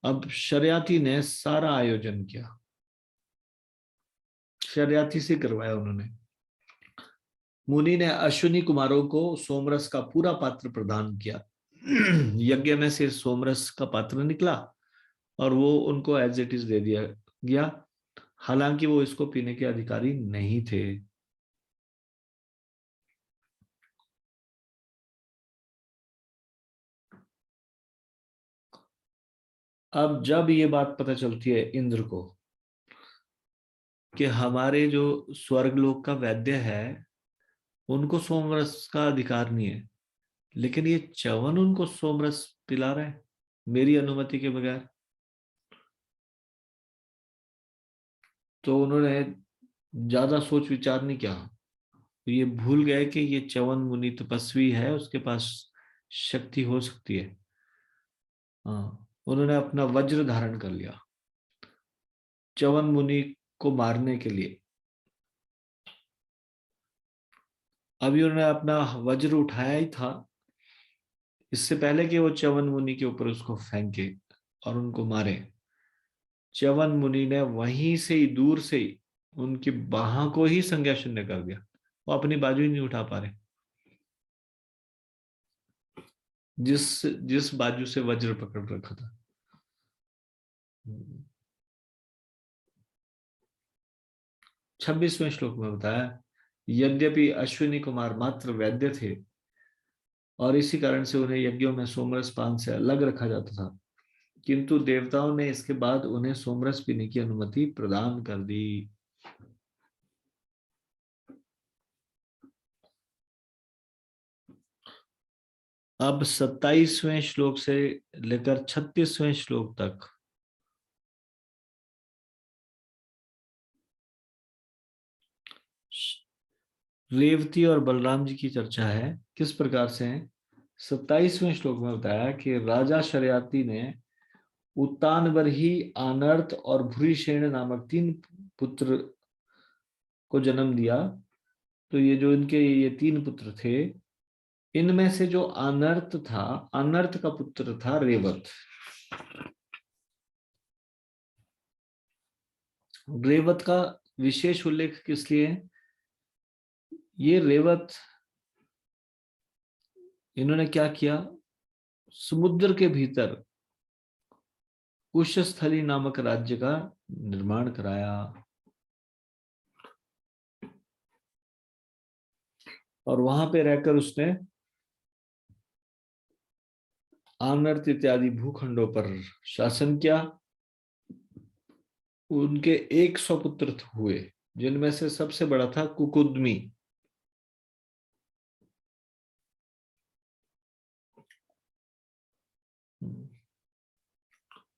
अब शर्याती ने सारा आयोजन किया, शर्याती से करवाया उन्होंने। मुनि ने अश्विनी कुमारों को सोमरस का पूरा पात्र प्रदान किया। यज्ञ में से सोमरस का पात्र निकला और वो उनको एज इट इज दे दिया गया, हालांकि वो इसको पीने के अधिकारी नहीं थे। अब जब ये बात पता चलती है इंद्र को कि हमारे जो स्वर्गलोक का वैद्य है उनको सोमरस का अधिकार नहीं है, लेकिन ये च्यवन उनको सोमरस पिला रहा है मेरी अनुमति के बगैर, तो उन्होंने ज्यादा सोच विचार नहीं किया। ये भूल गए कि ये च्यवन मुनि तपस्वी है, उसके पास शक्ति हो सकती है। हाँ, उन्होंने अपना वज्र धारण कर लिया च्यवन मुनि को मारने के लिए। अभी उन्होंने अपना वज्र उठाया ही था, इससे पहले कि वो च्यवन मुनि के ऊपर उसको फेंके और उनको मारे, च्यवन मुनि ने वहीं से ही दूर से ही उनकी बाह को ही संज्ञा शून्य कर दिया। वो अपनी बाजू ही नहीं उठा पा रहे, जिस जिस बाजू से वज्र पकड़ रखा था। 26वें श्लोक में बताया, यद्यपि अश्विनी कुमार मात्र वैद्य थे और इसी कारण से उन्हें यज्ञों में सोमरस पान से अलग रखा जाता था, किंतु देवताओं ने इसके बाद उन्हें सोमरस पीने की अनुमति प्रदान कर दी। अब 27वें श्लोक से लेकर 36वें श्लोक तक रेवती और बलराम जी की चर्चा है। किस प्रकार से है? 27वें श्लोक में बताया कि राजा शर्याती ने उत्तानबरही, आनर्त और भूरिशेण नामक 3 पुत्र को जन्म दिया। तो ये जो इनके ये 3 पुत्र थे, इनमें से जो अनर्त था, अनर्त का पुत्र था रेवत। रेवत का विशेष उल्लेख किस लिए है? ये रेवत, इन्होंने क्या किया, समुद्र के भीतर कुशस्थली नामक राज्य का निर्माण कराया और वहां पे रहकर उसने आनर्त इत्यादि भूखंडों पर शासन किया। उनके 100 पुत्र हुए, जिनमें से सबसे बड़ा था कुकुदमी।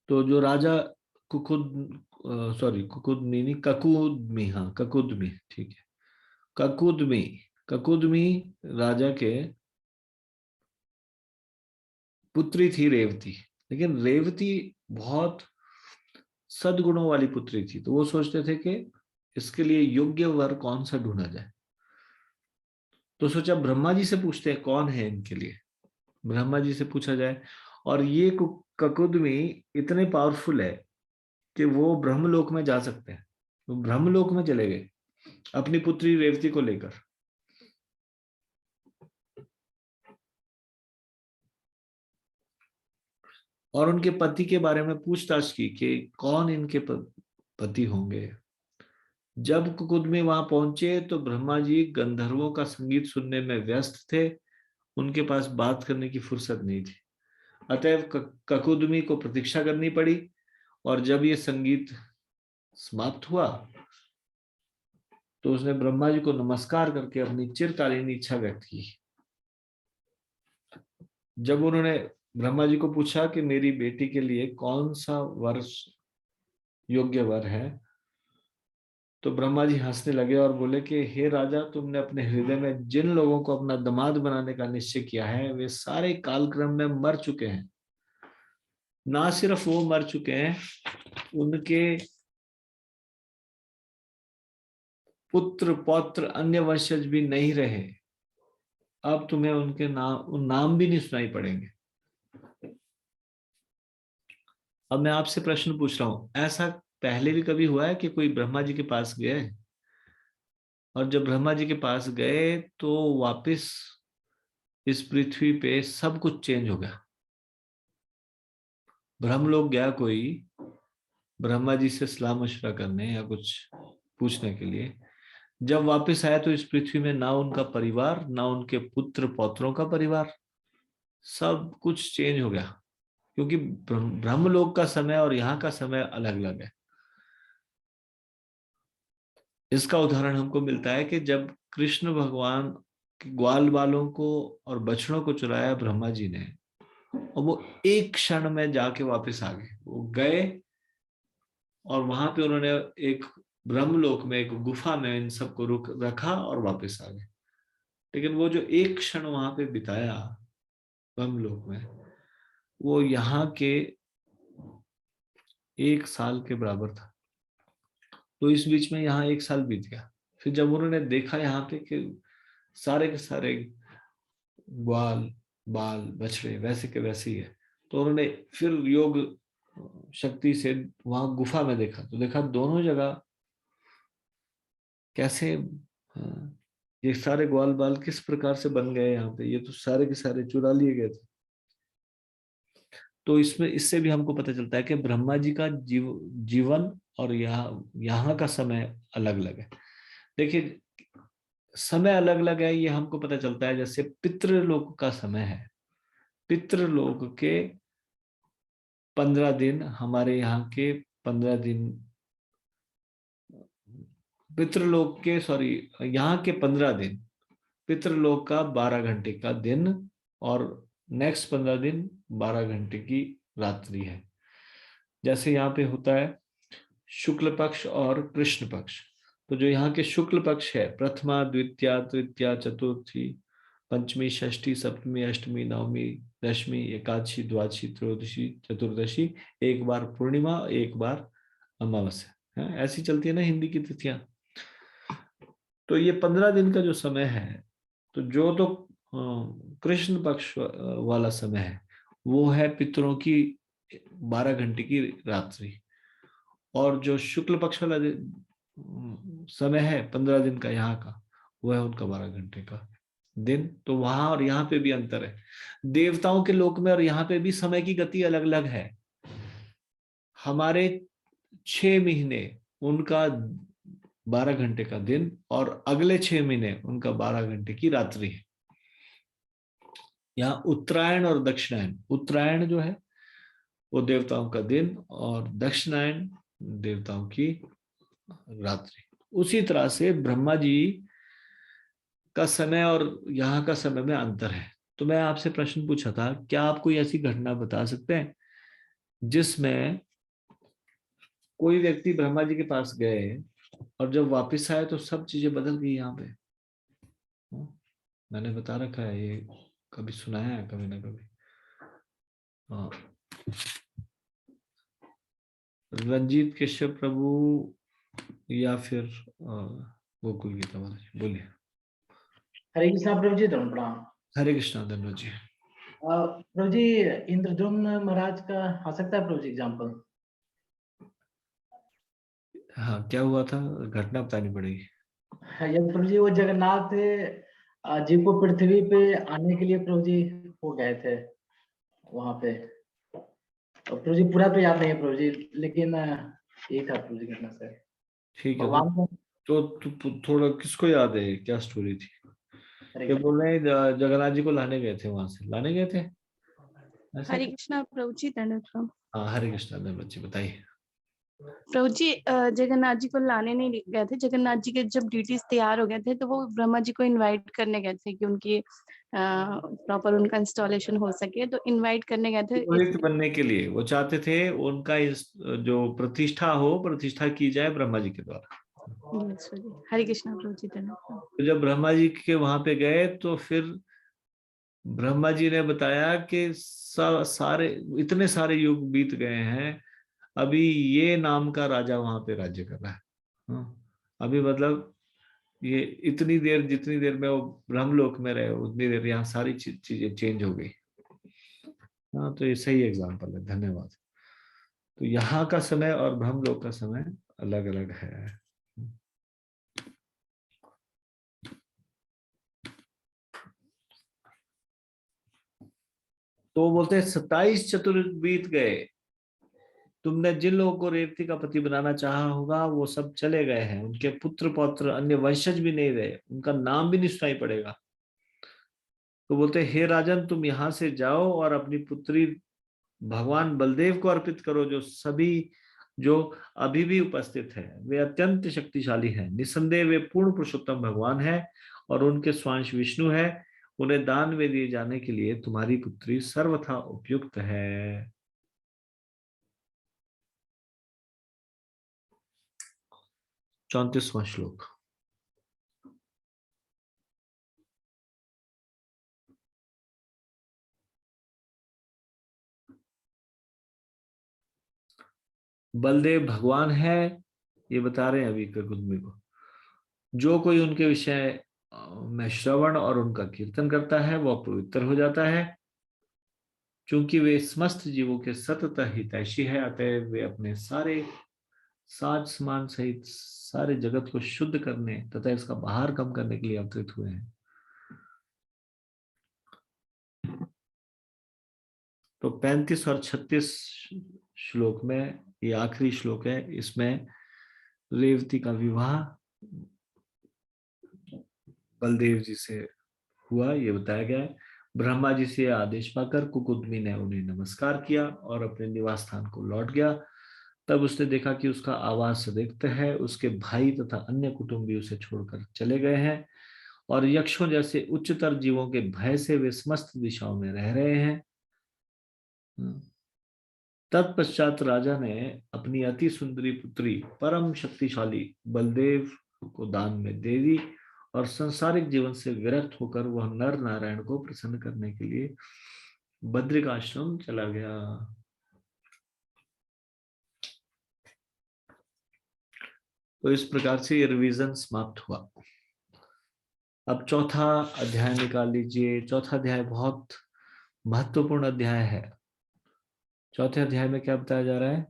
तो जो राजा कुकुदमी नहीं, ककुदमी, हाँ ककुदमी, ठीक है, ककुदमी, ककुदमी राजा के पुत्री थी रेवती। लेकिन रेवती बहुत सद्गुणों वाली पुत्री थी, तो वो सोचते थे कि इसके लिए योग्य वर कौन सा ढूंढा जाए। तो सोचा ब्रह्मा जी से पूछते हैं कौन है इनके लिए, ब्रह्मा जी से पूछा जाए। और ये ककुदमी इतने पावरफुल है कि वो ब्रह्मलोक में जा सकते हैं। वो ब्रह्मलोक में चले गए अपनी पुत्री रेवती को लेकर। और उनके पति के बारे में पूछताछ की कि कौन इनके पति होंगे। जब कुकुदमी वहां पहुंचे तो ब्रह्मा जी गंधर्वों का संगीत सुनने में व्यस्त थे, उनके पास बात करने की फुर्सत नहीं थी। अतएव ककुदमी को प्रतीक्षा करनी पड़ी और जब ये संगीत समाप्त हुआ तो उसने ब्रह्मा जी को नमस्कार करके अपनी चिरकालीन इच्छा व्यक्त की। जब उन्होंने ब्रह्मा जी को पूछा कि मेरी बेटी के लिए कौन सा वर योग्य वर है, तो ब्रह्मा जी हंसने लगे और बोले कि हे राजा, तुमने अपने हृदय में जिन लोगों को अपना दामाद बनाने का निश्चय किया है वे सारे कालक्रम में मर चुके हैं। ना सिर्फ वो मर चुके हैं, उनके पुत्र पौत्र अन्य वंशज भी नहीं रहे। अब तुम्हें उनके नाम भी नहीं सुनाई पड़ेंगे। अब मैं आपसे प्रश्न पूछ रहा हूं, ऐसा पहले भी कभी हुआ है कि कोई ब्रह्मा जी के पास गए और जब ब्रह्मा जी के पास गए तो वापस इस पृथ्वी पे सब कुछ चेंज हो गया? ब्रह्मलोक गया कोई ब्रह्मा जी से सलाह मशवरा करने या कुछ पूछने के लिए, जब वापस आया तो इस पृथ्वी में ना उनका परिवार, ना उनके पुत्र पौत्रों का परिवार, सब कुछ चेंज हो गया, क्योंकि ब्रह्मलोक का समय और यहाँ का समय अलग अलग है। इसका उदाहरण हमको मिलता है कि जब कृष्ण भगवान ग्वाल बालों को और बछड़ों को चुराया ब्रह्मा जी ने, और वो एक क्षण में जाके वापस आ गए, वो गए और वहां पे उन्होंने एक ब्रह्मलोक में एक गुफा में इन सबको रुक रखा और वापस आ गए। लेकिन वो जो एक क्षण वहां पे बिताया ब्रह्मलोक में, वो यहाँ के 1 साल के बराबर था। तो इस बीच में यहाँ 1 साल बीत गया। फिर जब उन्होंने देखा यहाँ पे कि सारे के सारे ग्वाल बाल बछड़े वैसे के वैसे ही है, तो उन्होंने फिर योग शक्ति से वहां गुफा में देखा, तो देखा दोनों जगह कैसे ये सारे ग्वाल बाल किस प्रकार से बन गए यहाँ पे, ये तो सारे के सारे चुरा लिए गए थे। तो इसमें इससे भी हमको पता चलता है कि ब्रह्मा जी का जीवन और यहाँ का समय अलग अलग है। देखिए समय अलग अलग है, ये हमको पता चलता है जैसे पितृलोक का समय है, पितृलोक के 15 दिन हमारे यहाँ के 15 दिन, पितृलोक के सॉरी यहाँ के 15 दिन, पितृलोक का 12 घंटे का दिन और नेक्स्ट 15 दिन 12 घंटे की रात्रि है। जैसे यहाँ पे होता है शुक्ल पक्ष और कृष्ण पक्ष, तो जो यहाँ के शुक्ल पक्ष है प्रथमा द्वितीया तृतीया चतुर्थी पंचमी षष्ठी सप्तमी अष्टमी नवमी दशमी एकादशी द्वादशी त्रयोदशी चतुर्दशी, एक बार पूर्णिमा एक बार अमावस्या है, ऐसी चलती है ना हिंदी की तिथियां। तो ये 15 दिन का जो समय है, तो जो तो कृष्ण पक्ष वाला समय है वो है पितरों की 12 घंटे की रात्रि, और जो शुक्ल पक्ष वाला समय है 15 दिन का यहाँ का, वो है उनका 12 घंटे का दिन। तो वहां और यहाँ पे भी अंतर है, देवताओं के लोक में और यहाँ पे भी समय की गति अलग अलग है। हमारे 6 महीने उनका 12 घंटे का दिन और अगले 6 महीने उनका 12 घंटे की रात्रि है। यहाँ उत्तरायण और दक्षिणायन, उत्तरायण जो है वो देवताओं का दिन और दक्षिणायन देवताओं की रात्रि। उसी तरह से ब्रह्मा जी का समय और यहाँ का समय में अंतर है। तो मैं आपसे प्रश्न पूछा था, क्या आप कोई ऐसी घटना बता सकते हैं जिसमें कोई व्यक्ति ब्रह्मा जी के पास गए और जब वापस आए तो सब चीजें बदल गई? यहाँ पे मैंने बता रखा है, ये कभी सुनाया है कभी ना कभी। रंजीत केशव प्रभु या फिर गोकुल गीता महाराज, बोलिए। हरे कृष्णा प्रभु जी, धर्म प्रणाम। हरे कृष्णा धन्यवाद जी। प्रभु जी इंद्रद्युम्न महाराज का आ सकता है प्रभु जी एग्जाम्पल? हाँ क्या हुआ था, घटना बतानी पड़ेगी। यदि प्रभु जी वो जगन्नाथ जी को पृथ्वी पे आने के लिए प्रभु जी हो गए थे वहां पे, प्रभु जी पूरा तो याद नहीं है प्रभु जी, लेकिन यही था प्रभु जी घटना से। ठीक है, भगवान को तो थोड़ा किसको याद है क्या स्टोरी थी? ये बोल रहे हैं जगन्नाथ जी को लाने गए थे, वहां से लाने गए थे ऐसा? हरे कृष्णा प्रभु जी, धन्यवाद। हाँ हरे कृष्णा धन्यवाद जी, बताइए। प्रभु जी जगन्नाथ जी को लाने नहीं गए थे, जगन्नाथ जी के जब ड्यूटीज तैयार हो गए थे तो वो ब्रह्मा जी को इनवाइट करने गए थे कि उनकी प्रॉपर उनका इंस्टॉलेशन हो सके, तो इनवाइट करने गए थे। पुरोहित बनने के लिए वो चाहते थे उनका इस जो प्रतिष्ठा हो, प्रतिष्ठा की जाए ब्रह्मा जी के द्वारा। हरे कृष्णा प्रभु जी, धन्यवाद। तो जब ब्रह्मा जी के वहां पे गए तो फिर ब्रह्मा जी ने बताया कि सारे इतने सारे युग बीत गए हैं, अभी ये नाम का राजा वहां पे राज्य कर रहा है। अभी मतलब ये इतनी देर, जितनी देर में वो ब्रह्मलोक में रहे उतनी देर यहाँ सारी चीजें चेंज हो गई। हाँ तो ये सही एग्जाम्पल है, धन्यवाद। तो यहाँ का समय और ब्रह्मलोक का समय अलग अलग है। तो बोलते हैं 27 चतुर्युग बीत गए, तुमने जिन लोगों को रेवती का पति बनाना चाहा होगा वो सब चले गए हैं, उनके पुत्र पौत्र अन्य वंशज भी नहीं रहे, उनका नाम भी नहीं सुनाई पड़ेगा। तो बोलते हे राजन, तुम यहाँ से जाओ और अपनी पुत्री भगवान बलदेव को अर्पित करो, जो अभी भी उपस्थित है। वे अत्यंत शक्तिशाली हैं, निसंदेह वे पूर्ण पुरुषोत्तम भगवान है और उनके स्वांश विष्णु है। उन्हें दान में दिए जाने के लिए तुम्हारी पुत्री सर्वथा उपयुक्त है। 34वां श्लोक। बलदेव भगवान है, ये बता रहे हैं अभी कुकुदमी को। जो कोई उनके विषय में श्रवण और उनका कीर्तन करता है वह पवित्र हो जाता है। चूंकि वे समस्त जीवों के सततः हितैषी है, अतः वे अपने सारे साज समान सहित सारे जगत को शुद्ध करने तथा इसका बाहर कम करने के लिए अवतरित हुए हैं। तो 35 और 36 श्लोक में, ये आखिरी श्लोक है, इसमें रेवती का विवाह बलदेव जी से हुआ ये बताया गया है। ब्रह्मा जी से आदेश पाकर कुकुदमी ने उन्हें नमस्कार किया और अपने निवास स्थान को लौट गया। तब उसने देखा कि उसका आवास रिक्त है, उसके भाई तथा अन्य कुटुंबी उसे छोड़कर चले गए हैं और यक्षों जैसे उच्चतर जीवों के भय से वे समस्त दिशाओं में रह रहे हैं। तत्पश्चात राजा ने अपनी अति सुंदरी पुत्री परम शक्तिशाली बलदेव को दान में दे दी और संसारिक जीवन से विरक्त होकर वह नर नारायण को प्रसन्न करने के लिए बद्रिकाश्रम चला गया। तो इस प्रकार से ये रिवीजन समाप्त हुआ। अब चौथा अध्याय निकाल लीजिए। चौथा अध्याय बहुत महत्वपूर्ण अध्याय है। चौथे अध्याय में क्या बताया जा रहा है?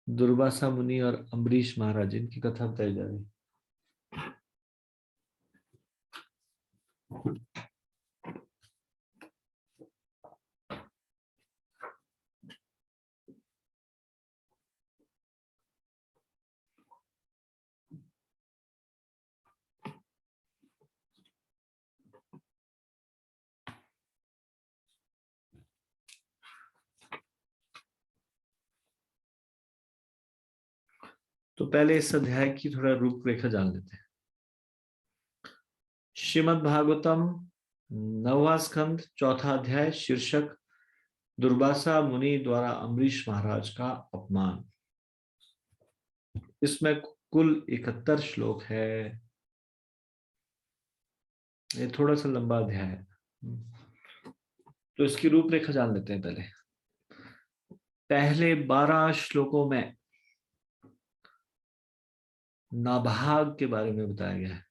दुर्वासा मुनि और अम्बरीश महाराज, इनकी कथा बताई जा रही है। तो पहले इस अध्याय की थोड़ा रूपरेखा जान लेते हैं। श्रीमद् भागवतम 9वां स्कंद 4था अध्याय, शीर्षक दुर्वासा मुनि द्वारा अम्बरीश महाराज का अपमान। इसमें कुल 71 श्लोक है। ये थोड़ा सा लंबा अध्याय है, तो इसकी रूपरेखा जान लेते हैं। पहले 12 श्लोकों में नाभाग के बारे में बताया गया है।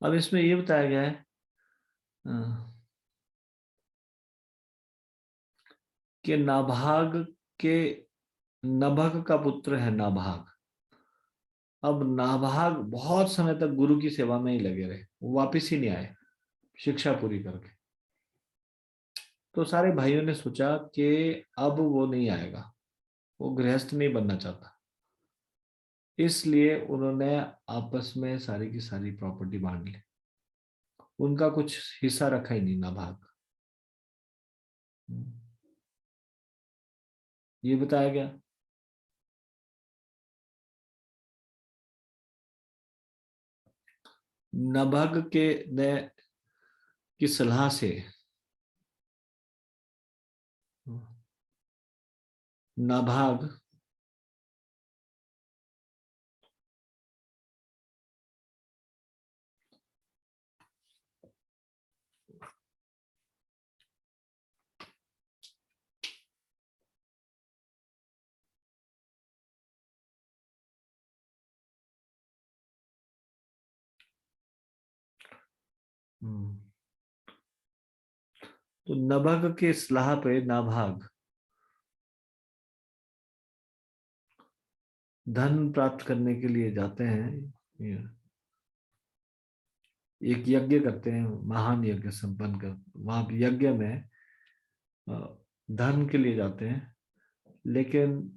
अब इसमें ये बताया गया है कि नाभाग के नभग का पुत्र है नाभाग। अब नाभाग बहुत समय तक गुरु की सेवा में ही लगे रहे, वो वापिस ही नहीं आए शिक्षा पूरी करके। तो सारे भाइयों ने सोचा कि अब वो नहीं आएगा, वो गृहस्थ नहीं बनना चाहता, इसलिए उन्होंने आपस में सारी की सारी प्रॉपर्टी बांट ली। उनका कुछ हिस्सा रखा ही नहीं नाभाग। ये बताया गया। नभग के ने की सलाह से नाभाग तो नभग के सलाह पे नाभाग धन प्राप्त करने के लिए जाते हैं, एक यज्ञ करते हैं, महान यज्ञ संपन्न कर, वहां यज्ञ में धन के लिए जाते हैं, लेकिन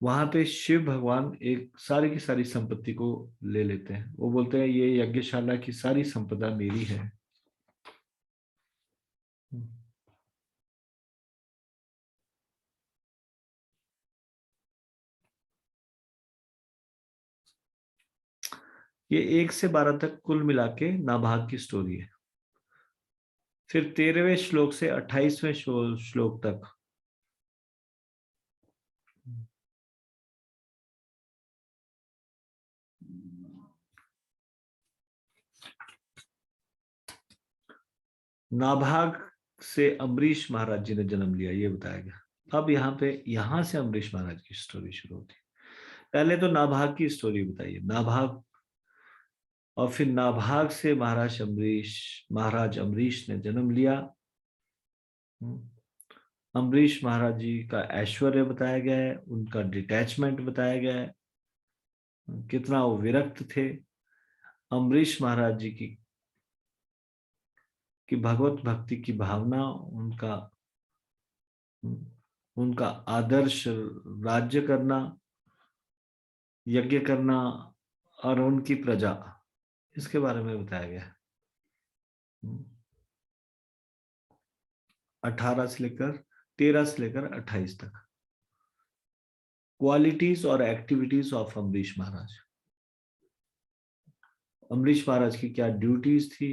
वहां पे शिव भगवान एक सारी की सारी संपत्ति को ले लेते हैं। वो बोलते हैं ये यज्ञशाला की सारी संपदा मेरी है। ये 1 से 12 तक कुल मिला के नाभाग की स्टोरी है। फिर 13वें श्लोक से 28वें श्लोक तक नाभाग से अम्बरीश महाराज जी ने जन्म लिया, ये बताया गया। अब यहां से अम्बरीश महाराज की स्टोरी शुरू होती है। पहले तो नाभाग की स्टोरी बताइए, नाभाग, और फिर नाभाग से महाराज अम्बरीश ने जन्म लिया। अम्बरीश महाराज जी का ऐश्वर्य बताया गया है, उनका डिटैचमेंट बताया गया है, कितना वो विरक्त थे। अम्बरीश महाराज जी की भगवत भक्ति की भावना, उनका आदर्श राज्य करना, यज्ञ करना और उनकी प्रजा, इसके बारे में बताया गया है। 13 से लेकर 28 तक क्वालिटीज और एक्टिविटीज ऑफ अम्बरीश महाराज। अम्बरीश महाराज की क्या ड्यूटीज थी,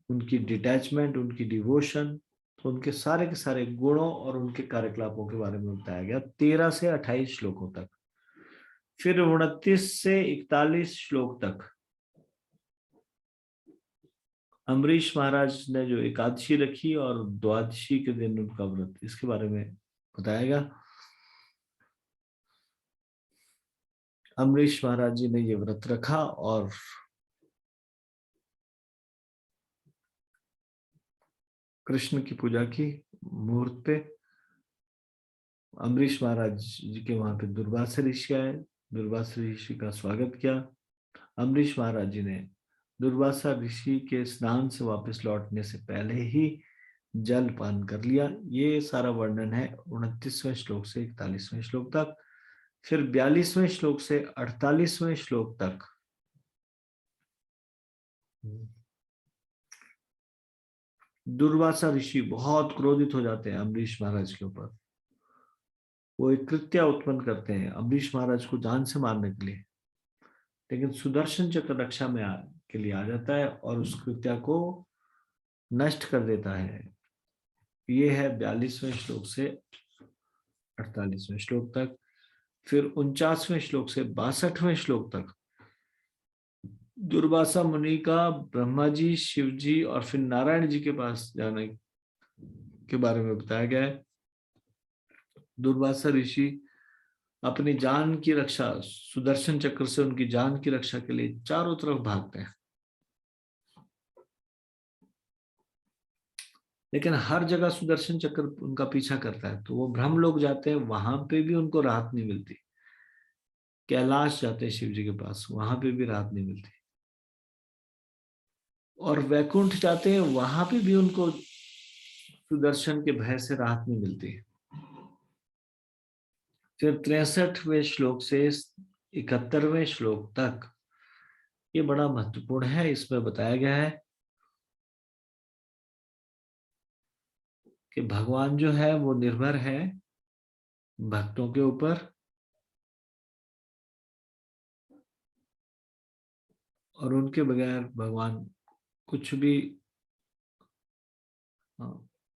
उनकी डिटैचमेंट, उनकी डिवोशन, तो उनके सारे के सारे गुणों और उनके कार्यकलापों के बारे में बताया गया 13 से 28 श्लोकों तक। फिर 29 से 41 श्लोक तक अम्बरीश महाराज ने जो एकादशी रखी और द्वादशी के दिन उनका व्रत, इसके बारे में बताया गया। अम्बरीश महाराज जी ने ये व्रत रखा और कृष्ण की पूजा की मुहूर्त पे। अम्बरीश महाराज जी के वहां पे दुर्वासा ऋषि आए, दुर्वासा ऋषि का स्वागत किया। अम्बरीश महाराज जी ने दुर्वासा ऋषि के स्नान से वापस लौटने से पहले ही जल पान कर लिया। ये सारा वर्णन है 29वें श्लोक से 41वें श्लोक तक। फिर 42वें श्लोक से 48वें श्लोक तक दुर्वासा ऋषि बहुत क्रोधित हो जाते हैं अम्बरीश महाराज के ऊपर। वो एक कृत्या उत्पन्न करते हैं अम्बरीश महाराज को जान से मारने के लिए, लेकिन सुदर्शन चक्र रक्षा में के लिए आ जाता है और उस कृत्या को नष्ट कर देता है। ये है 42वें श्लोक से 48वें श्लोक तक। फिर 49वें श्लोक से 62वें श्लोक तक दुर्वासा मुनि का ब्रह्मा जी, शिव जी और फिर नारायण जी के पास जाने के बारे में बताया गया है। दुर्वासा ऋषि अपनी जान की रक्षा, सुदर्शन चक्र से उनकी जान की रक्षा के लिए चारों तरफ भागते हैं, लेकिन हर जगह सुदर्शन चक्र उनका पीछा करता है। तो वो ब्रह्मलोक जाते हैं, वहां पे भी उनको राहत नहीं मिलती। कैलाश जाते हैं शिव जी के पास, वहां पे भी राहत नहीं मिलती। और वैकुंठ जाते हैं, वहां पे भी उनको सुदर्शन के भय से राहत नहीं मिलती। फिर 63वें श्लोक से 71वें श्लोक तक, ये बड़ा महत्वपूर्ण है। इसमें बताया गया है कि भगवान जो है वो निर्भर है भक्तों के ऊपर, और उनके बगैर भगवान कुछ भी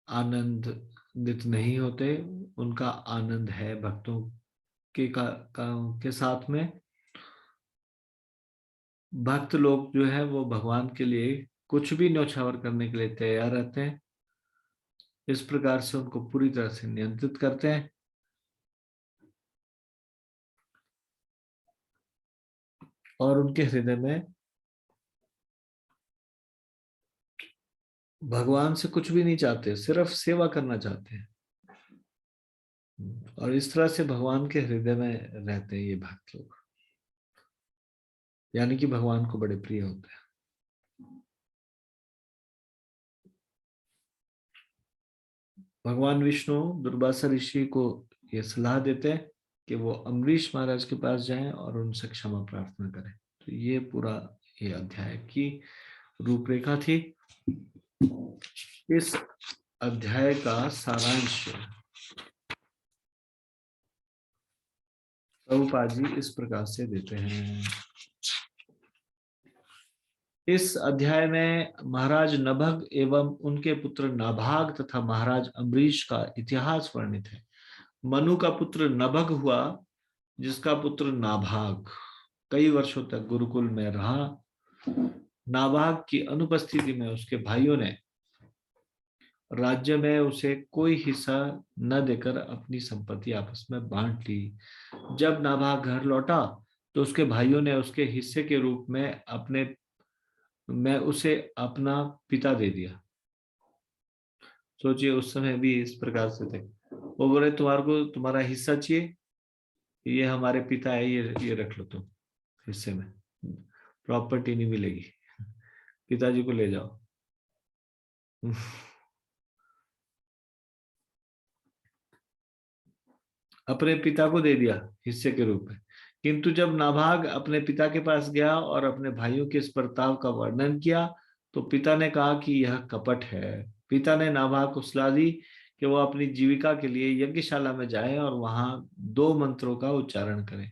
आनंदित नहीं होते। उनका आनंद है भक्तों के साथ में। भक्त लोग जो है वो भगवान के लिए कुछ भी न्यौछावर करने के लिए तैयार रहते हैं। इस प्रकार से उनको पूरी तरह से नियंत्रित करते हैं। और उनके हृदय में भगवान से कुछ भी नहीं चाहते, सिर्फ सेवा करना चाहते हैं। और इस तरह से भगवान के हृदय में रहते हैं ये भक्त लोग, यानी कि भगवान को बड़े प्रिय होते हैं। भगवान विष्णु दुर्वासा ऋषि को यह सलाह देते हैं कि वो अम्बरीश महाराज के पास जाएं और उनसे क्षमा प्रार्थना करें। तो ये पूरा ये अध्याय की रूपरेखा थी। इस अध्याय का सारांश प्रभुपाद जी इस प्रकार से देते हैं। इस अध्याय में महाराज नभग एवं उनके पुत्र नाभाग तथा महाराज अम्बरीश का इतिहास वर्णित है। मनु का पुत्र नभग हुआ, जिसका पुत्र नाभाग कई वर्षों तक गुरुकुल में रहा। नाभाग की अनुपस्थिति में उसके भाइयों ने राज्य में उसे कोई हिस्सा न देकर अपनी संपत्ति आपस में बांट ली। जब नाभाग घर लौटा तो उसके भाइयों ने उसके हिस्से के रूप में उसे अपना पिता दे दिया। सोचिए उस समय भी इस प्रकार से थे। वो बोले तुम्हारे को तुम्हारा हिस्सा चाहिए, ये हमारे पिता है, ये रख लो तुम हिस्से में, प्रॉपर्टी नहीं मिलेगी, पिताजी को ले जाओ। अपने पिता को दे दिया हिस्से के रूप में। किंतु जब नाभाग अपने पिता के पास गया और अपने भाइयों के इस बर्ताव का वर्णन किया तो पिता ने कहा कि यह कपट है। पिता ने नाभाग को सलाह दी कि वो अपनी जीविका के लिए यज्ञशाला में जाए और वहां 2 मंत्रों का उच्चारण करे।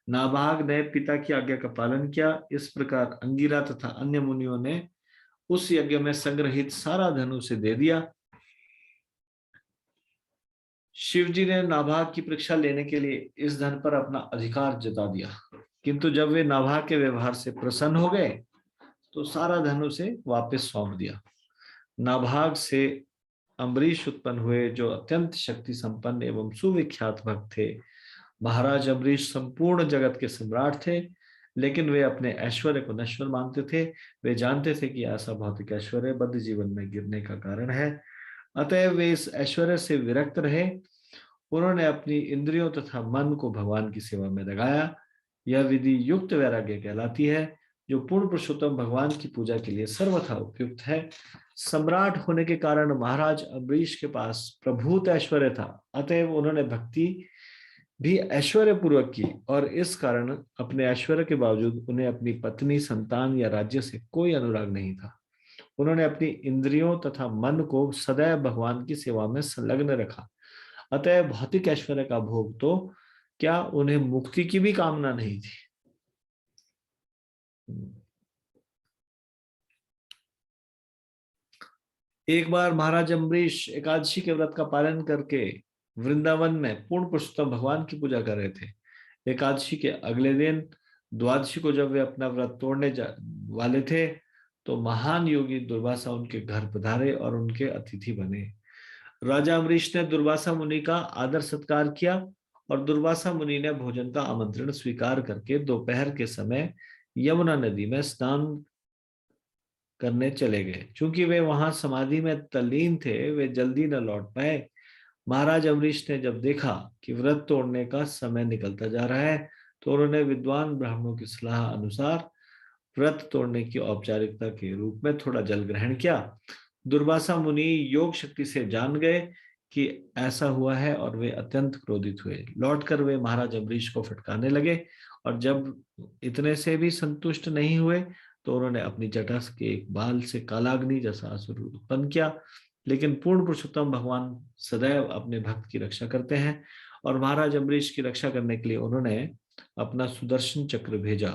नाभाग ने पिता की आज्ञा का पालन किया। इस प्रकार अंगिरा तथा अन्य मुनियों ने उस यज्ञ में संग्रहित सारा धन उसे दे दिया। शिव जी ने नाभाग की परीक्षा लेने के लिए इस धन पर अपना अधिकार जता दिया, किंतु जब वे नाभाग के व्यवहार से प्रसन्न हो गए तो सारा धन उसे वापस सौंप दिया। नाभाग से अम्बरीश उत्पन्न हुए, जो अत्यंत शक्ति संपन्न एवं सुविख्यात भक्त थे। महाराज अम्बरीश संपूर्ण जगत के सम्राट थे, लेकिन वे अपने ऐश्वर्य को नश्वर मानते थे। वे जानते थे कि ऐसा भौतिक ऐश्वर्य बद्ध जीवन में गिरने का कारण है, अतएव वे इस ऐश्वर्य से विरक्त रहे। उन्होंने अपनी इंद्रियों तथा मन को भगवान की सेवा में लगाया। यह विधि युक्त वैराग्य कहलाती है, जो पूर्ण पुरुषोत्तम भगवान की पूजा के लिए सर्वथा उपयुक्त है। सम्राट होने के कारण महाराज अम्बरीश के पास प्रभूत ऐश्वर्य था, अतएव उन्होंने भक्ति भी ऐश्वर्य पूर्वक की, और इस कारण अपने ऐश्वर्य के बावजूद उन्हें अपनी पत्नी, संतान या राज्य से कोई अनुराग नहीं था। उन्होंने अपनी इंद्रियों तथा मन को सदैव भगवान की सेवा में संलग्न रखा, अतः भौतिक ऐश्वर्य का भोग तो क्या, उन्हें मुक्ति की भी कामना नहीं थी। एक बार महाराज अम्बरीश एकादशी के व्रत का पालन करके वृंदावन में पूर्ण पुरुषोत्तम भगवान की पूजा कर रहे थे। एकादशी के अगले दिन द्वादशी को जब वे अपना व्रत तोड़ने वाले थे तो महान योगी दुर्वासा उनके घर पधारे और उनके अतिथि बने। राजा अम्बरीश ने दुर्वासा मुनि का आदर सत्कार किया और दुर्वासा मुनि ने भोजन का आमंत्रण स्वीकार करके दोपहर के समय यमुना नदी में स्नान करने चले गए। चूंकि वे वहां समाधि में तल्लीन थे, वे जल्दी न लौट पाए। महाराज अम्बरीश ने जब देखा कि व्रत तोड़ने का समय निकलता जा रहा है तो उन्होंने विद्वान ब्राह्मणों की सलाह अनुसार व्रत तोड़ने की औपचारिकता के रूप में थोड़ा जल ग्रहण किया। दुर्वासा मुनि योग शक्ति से जान गए कि ऐसा हुआ है और वे अत्यंत क्रोधित हुए। लौटकर वे महाराज अम्बरीश को फटकारने लगे, और जब इतने से भी संतुष्ट नहीं हुए तो उन्होंने अपनी जटा के एक बाल से कालाग्नि जैसा असुर उत्पन्न किया। लेकिन पूर्ण पुरुषोत्तम भगवान सदैव अपने भक्त की रक्षा करते हैं, और महाराज अम्बरीश की रक्षा करने के लिए उन्होंने अपना सुदर्शन चक्र भेजा।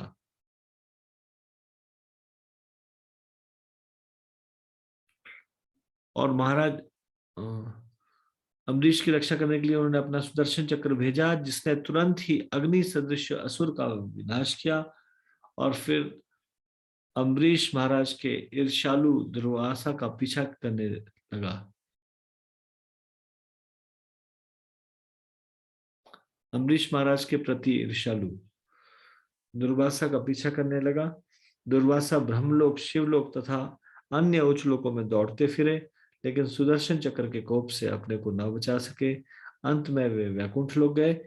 और महाराज अम्बरीश की रक्षा करने के लिए उन्होंने अपना सुदर्शन चक्र भेजा, जिसने तुरंत ही अग्नि सदृश असुर का विनाश किया। और फिर अम्बरीश महाराज के ईर्ष्यालु दुर्वासा का पीछा करने लगा। अम्बरीश महाराज के प्रति ईर्ष्यालु दुर्वासा का पीछा करने लगा। दुर्वासा ब्रह्मलोक, शिवलोक तथा अन्य उच्च लोकों में दौड़ते फिरे, लेकिन सुदर्शन चक्र के कोप से अपने को न बचा सके। अंत में वे वैकुंठ लोक गए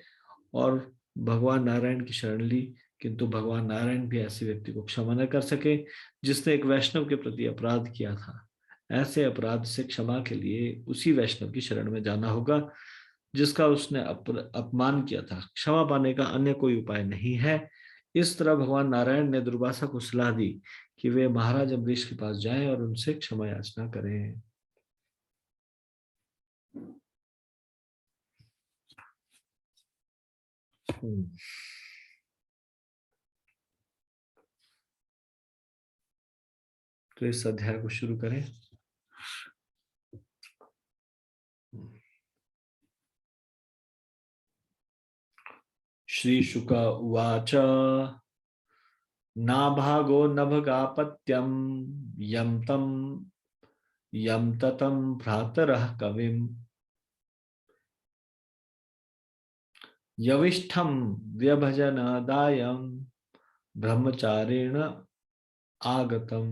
और भगवान नारायण की शरण ली, किंतु भगवान नारायण भी ऐसे व्यक्ति को क्षमा न कर सके जिसने एक वैष्णव के प्रति अपराध किया था। ऐसे अपराध से क्षमा के लिए उसी वैष्णव की शरण में जाना होगा जिसका उसने अपमान किया था। क्षमा पाने का अन्य कोई उपाय नहीं है। इस तरह भगवान नारायण ने दुर्वासा को सलाह दी कि वे महाराज अम्बरीश के पास जाएं और उनसे क्षमा याचना करें। तो इस अध्याय को शुरू करें। श्री शुक उवाच नाभागो नभगापत्यं यम ततं भ्रातरः कविम् यविष्ठं व्यभजनदायं ब्रह्मचारेण आगतम।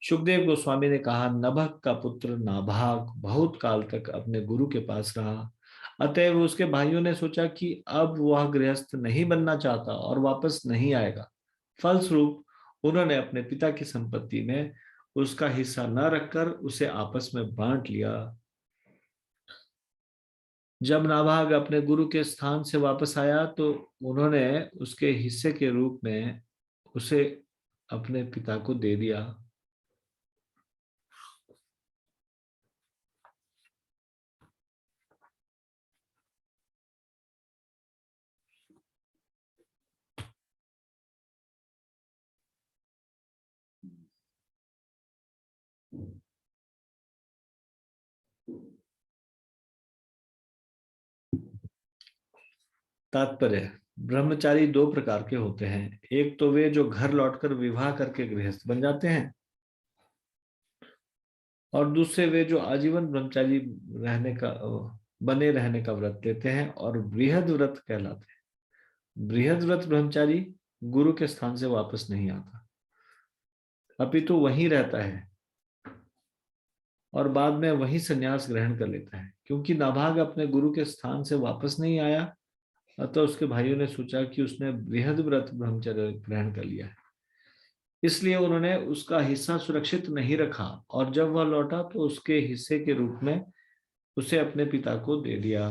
सुखदेव गोस्वामी ने कहा, नभग का पुत्र नाभाग बहुत काल तक अपने गुरु के पास रहा। अतएव उसके भाइयों ने सोचा कि अब वह गृहस्थ नहीं बनना चाहता और वापस नहीं आएगा। फलस्वरूप उन्होंने अपने पिता की संपत्ति में उसका हिस्सा न रखकर उसे आपस में बांट लिया। जब नाभाग अपने गुरु के स्थान से वापस आया तो उन्होंने उसके हिस्से के रूप में उसे अपने पिता को दे दिया। तात्पर्य, ब्रह्मचारी दो प्रकार के होते हैं। एक तो वे जो घर लौटकर विवाह करके गृहस्थ बन जाते हैं, और दूसरे वे जो आजीवन ब्रह्मचारी बने रहने का व्रत लेते हैं और बृहद व्रत कहलाते हैं। बृहद व्रत ब्रह्मचारी गुरु के स्थान से वापस नहीं आता, अपितु वहीं रहता है और बाद में वहीं संन्यास ग्रहण कर लेता है। क्योंकि नाभाग अपने गुरु के स्थान से वापस नहीं आया, अतः उसके भाइयों ने सोचा कि उसने बृहद व्रत ब्रह्मचर्य ग्रहण कर लिया है, इसलिए उन्होंने उसका हिस्सा सुरक्षित नहीं रखा और जब वह लौटा तो उसके हिस्से के रूप में उसे अपने पिता को दे दिया।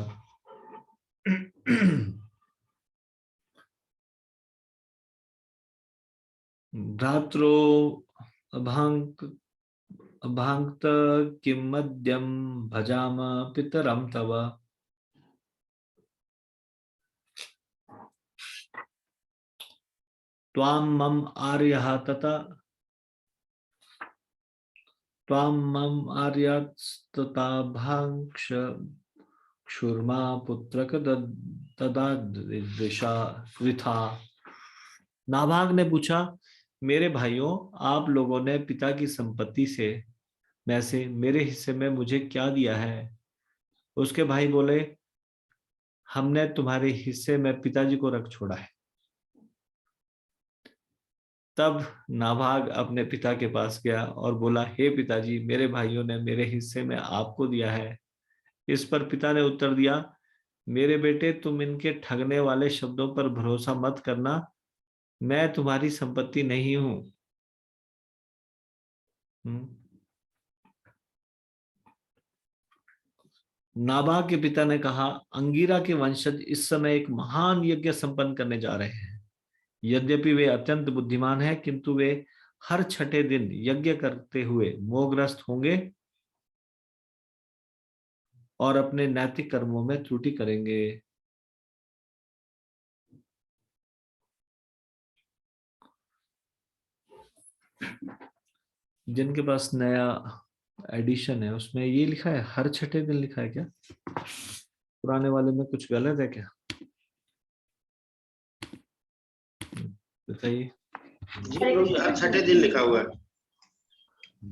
भ्रात्रो अभांक्त किम मध्यम भजाम पितरम तव त्वां मम आर्यः तथा त्वां मम आर्यस्तथा भांक्ष क्षुर्मा पुत्रक तदादृशा वृथा। नाभाग ने पूछा, मेरे भाइयों, आप लोगों ने पिता की संपत्ति में से मेरे हिस्से में मुझे क्या दिया है? उसके भाई बोले, हमने तुम्हारे हिस्से में पिताजी को रख छोड़ा है। तब नाभाग अपने पिता के पास गया और बोला, हे पिताजी, मेरे भाइयों ने मेरे हिस्से में आपको दिया है। इस पर पिता ने उत्तर दिया, मेरे बेटे, तुम इनके ठगने वाले शब्दों पर भरोसा मत करना। मैं तुम्हारी संपत्ति नहीं हूं। नाभाग के पिता ने कहा, अंगीरा के वंशज इस समय एक महान यज्ञ संपन्न करने जा रहे हैं। यद्यपि वे अत्यंत बुद्धिमान हैं, किंतु वे हर छठे दिन यज्ञ करते हुए मोहग्रस्त होंगे और अपने नैतिक कर्मों में त्रुटि करेंगे। जिनके पास नया एडिशन है उसमें ये लिखा है, हर छठे दिन लिखा है क्या? पुराने वाले में कुछ गलत है क्या? बताइए। जी प्रभु जी, हर छठे दिन लिखा हुआ है।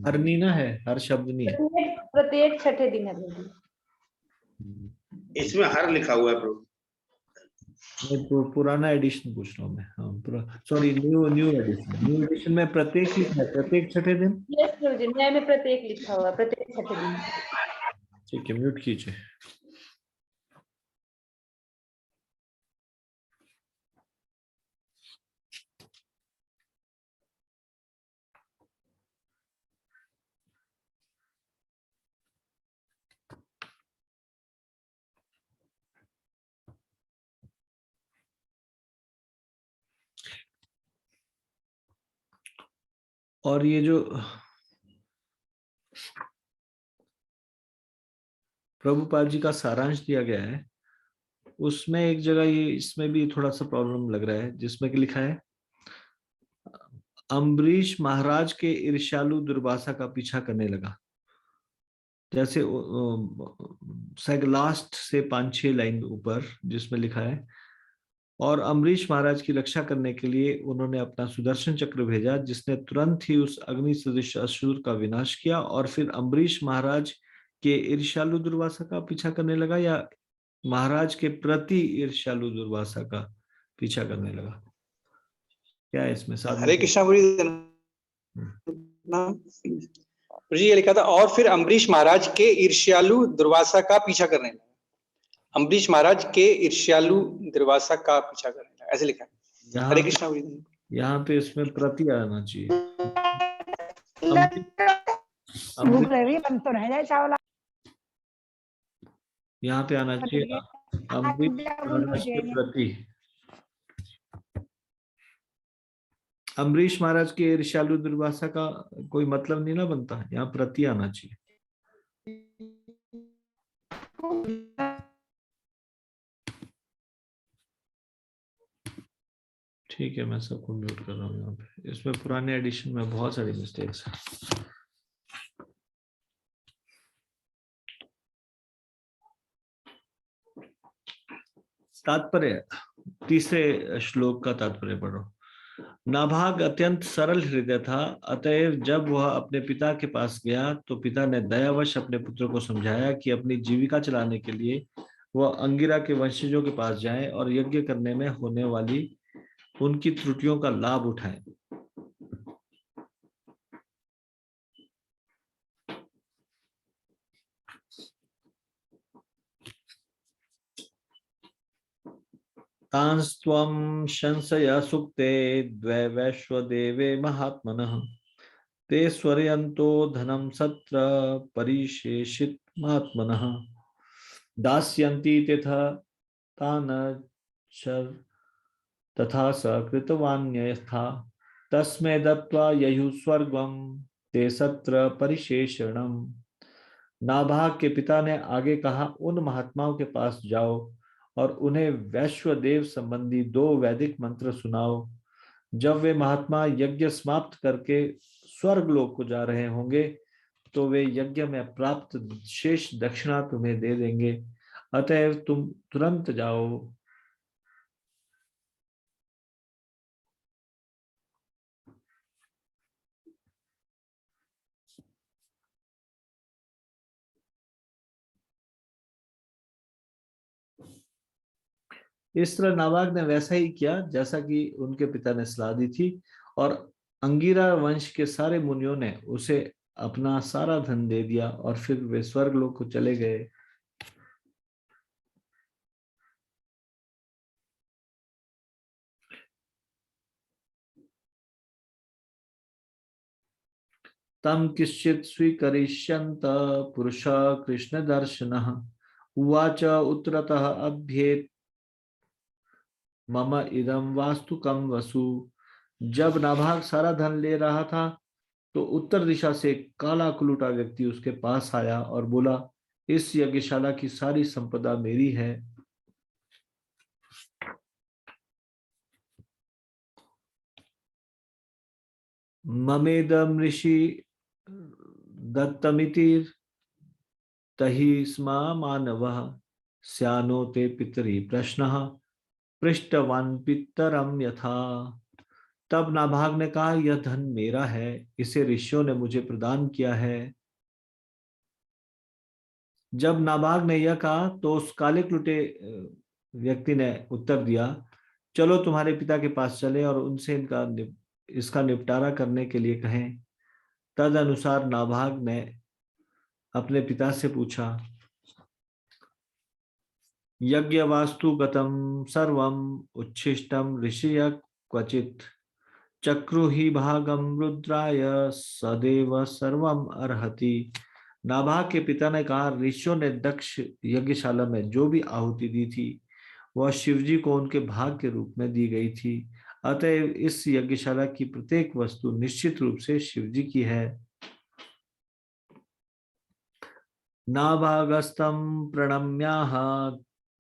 हर नहीं ना है, हर शब्द नहीं है। प्रत्येक छठे दिन है प्रभु जी। इसमें हर लिखा हुआ है प्रभु। मैं पुराना एडिशन पूछ रहा हूँ मैं। हाँ, सॉरी, न्यू एडिशन में प्रत्येक लिखा है, प्रत्येक छठे दिन। यस प्रभु जी, न्याय में प्रत्येक लिखा हुआ है, प्रत्येक छठे दिन। ठीक है, म्यूट कीजिए। और ये जो प्रभुपाद जी का सारांश दिया गया है, उसमें एक जगह ये, इसमें भी थोड़ा सा प्रॉब्लम लग रहा है, जिसमें कि लिखा है अम्बरीश महाराज के ईर्ष्यालु दुर्वासा का पीछा करने लगा। जैसे लास्ट से 5-6 लाइन ऊपर जिसमें लिखा है, और अम्बरीश महाराज की रक्षा करने के लिए उन्होंने अपना सुदर्शन चक्र भेजा, जिसने तुरंत ही उस अग्नि सदृश असुर का विनाश किया। और फिर अम्बरीश महाराज के ईर्ष्यालु दुर्वासा का पीछा करने लगा, या महाराज के प्रति ईर्ष्यालु दुर्वासा का पीछा करने लगा? क्या है इसमें? हरे कृष्णा प्रभु जी, ये लिखा था और फिर अम्बरीश महाराज के ईर्ष्यालु दुर्वासा का पीछा करने लगा। अम्बरीश महाराज के ईर्ष्यालु दुर्वासा का पीछा करने लगा, ऐसे लिखा है। हरे कृष्णा। यहाँ पे इसमें प्रति आना चाहिए। यहाँ पे आना चाहिए अम्बरीश महाराज के प्रति। अम्बरीश महाराज के ईर्ष्यालु दुर्वासा का कोई मतलब नहीं ना बनता, यहाँ प्रति आना चाहिए। ठीक है, मैं सबको म्यूट कर रहा हूँ यहाँ पे। इसमें पुराने एडिशन में बहुत सारी मिस्टेक्स हैं। तात्पर्य, तीसरे श्लोक का तात्पर्य पढ़ो। नाभाग अत्यंत सरल हृदय था, अतएव जब वह अपने पिता के पास गया तो पिता ने दयावश अपने पुत्र को समझाया कि अपनी जीविका चलाने के लिए वह अंगिरा के वंशजों के पास जाए और यज्ञ करने में होने वाली उनकी त्रुटियों का लाभ उठाए। तांस्त्वं शंसय सुक्ते द्वै वैश्वदेवे महात्मनः ते स्वर्यन्तो धनं सत्र परिशेषित महात्मनः दास्यन्ति तथा तान तथा स कृतवान्यथा तस्मै दत्त्वा ययुः स्वर्गं ते सत्र परिशेषणम्। नाभाग के पिता ने आगे कहा, उन महात्माओं के पास जाओ और उन्हें वैश्वदेव संबंधी 2 वैदिक मंत्र सुनाओ। जब वे महात्मा यज्ञ समाप्त करके स्वर्ग लोक को जा रहे होंगे तो वे यज्ञ में प्राप्त शेष दक्षिणा तुम्हें दे देंगे, अतएव तुम तुरंत जाओ। इस तरह नाभाग ने वैसा ही किया जैसा कि उनके पिता ने सलाह दी थी, और अंगिरा वंश के सारे मुनियों ने उसे अपना सारा धन दे दिया और फिर वे स्वर्ग लोक को चले गए। तम किश्चित् स्वीकरिष्यन्त पुरुषः कृष्णदर्शनः उवाच उत्तरतः अभ्येत् मम इदं वास्तुकं वसु। जब नाभाग सारा धन ले रहा था तो उत्तर दिशा से एक काला कुलूटा व्यक्ति उसके पास आया और बोला, इस यज्ञशाला की सारी संपदा मेरी है। ममेदम ऋषि दत्तमिति तहि स्मा मानवः स्यानो ते पितरि प्रश्नः पृष्टवान् पितरम यथा। तब नाभाग ने कहा, यह धन मेरा है, इसे ऋषियों ने मुझे प्रदान किया है। जब नाभाग ने यह कहा तो उस काले लुटे व्यक्ति ने उत्तर दिया, चलो तुम्हारे पिता के पास चले और उनसे इसका निपटारा करने के लिए कहें। तदनुसार नाभाग ने अपने पिता से पूछा, यज्ञ वास्तु गतम सर्वम उच्छिष्टम ऋषिय क्वचित चक्रु ही भागम रुद्राय सदैव सर्वम अर्हति। नाभाग के पिता ने कहा, ऋषियों ने दक्ष यज्ञशाला में जो भी आहुति दी थी वह शिवजी को उनके भाग के रूप में दी गई थी, अतएव इस यज्ञशाला की प्रत्येक वस्तु निश्चित रूप से शिवजी की है। नाभागस्तम प्रणम्याह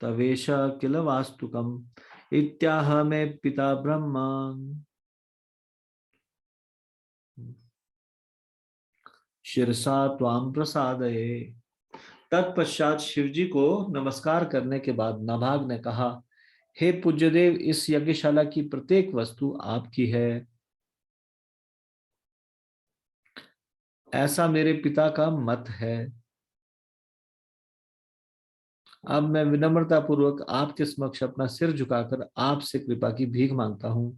तवेश किल वास्तुकम इत्याह में पिता ब्रह्मा शिरसा त्वाम प्रसादये। तत्पश्चात शिवजी को नमस्कार करने के बाद नाभाग ने कहा, हे पूज्यदेव, इस यज्ञशाला की प्रत्येक वस्तु आपकी है, ऐसा मेरे पिता का मत है। अब मैं विनम्रता पूर्वक आपके समक्ष अपना सिर झुकाकर आपसे कृपा की भीख मांगता हूं।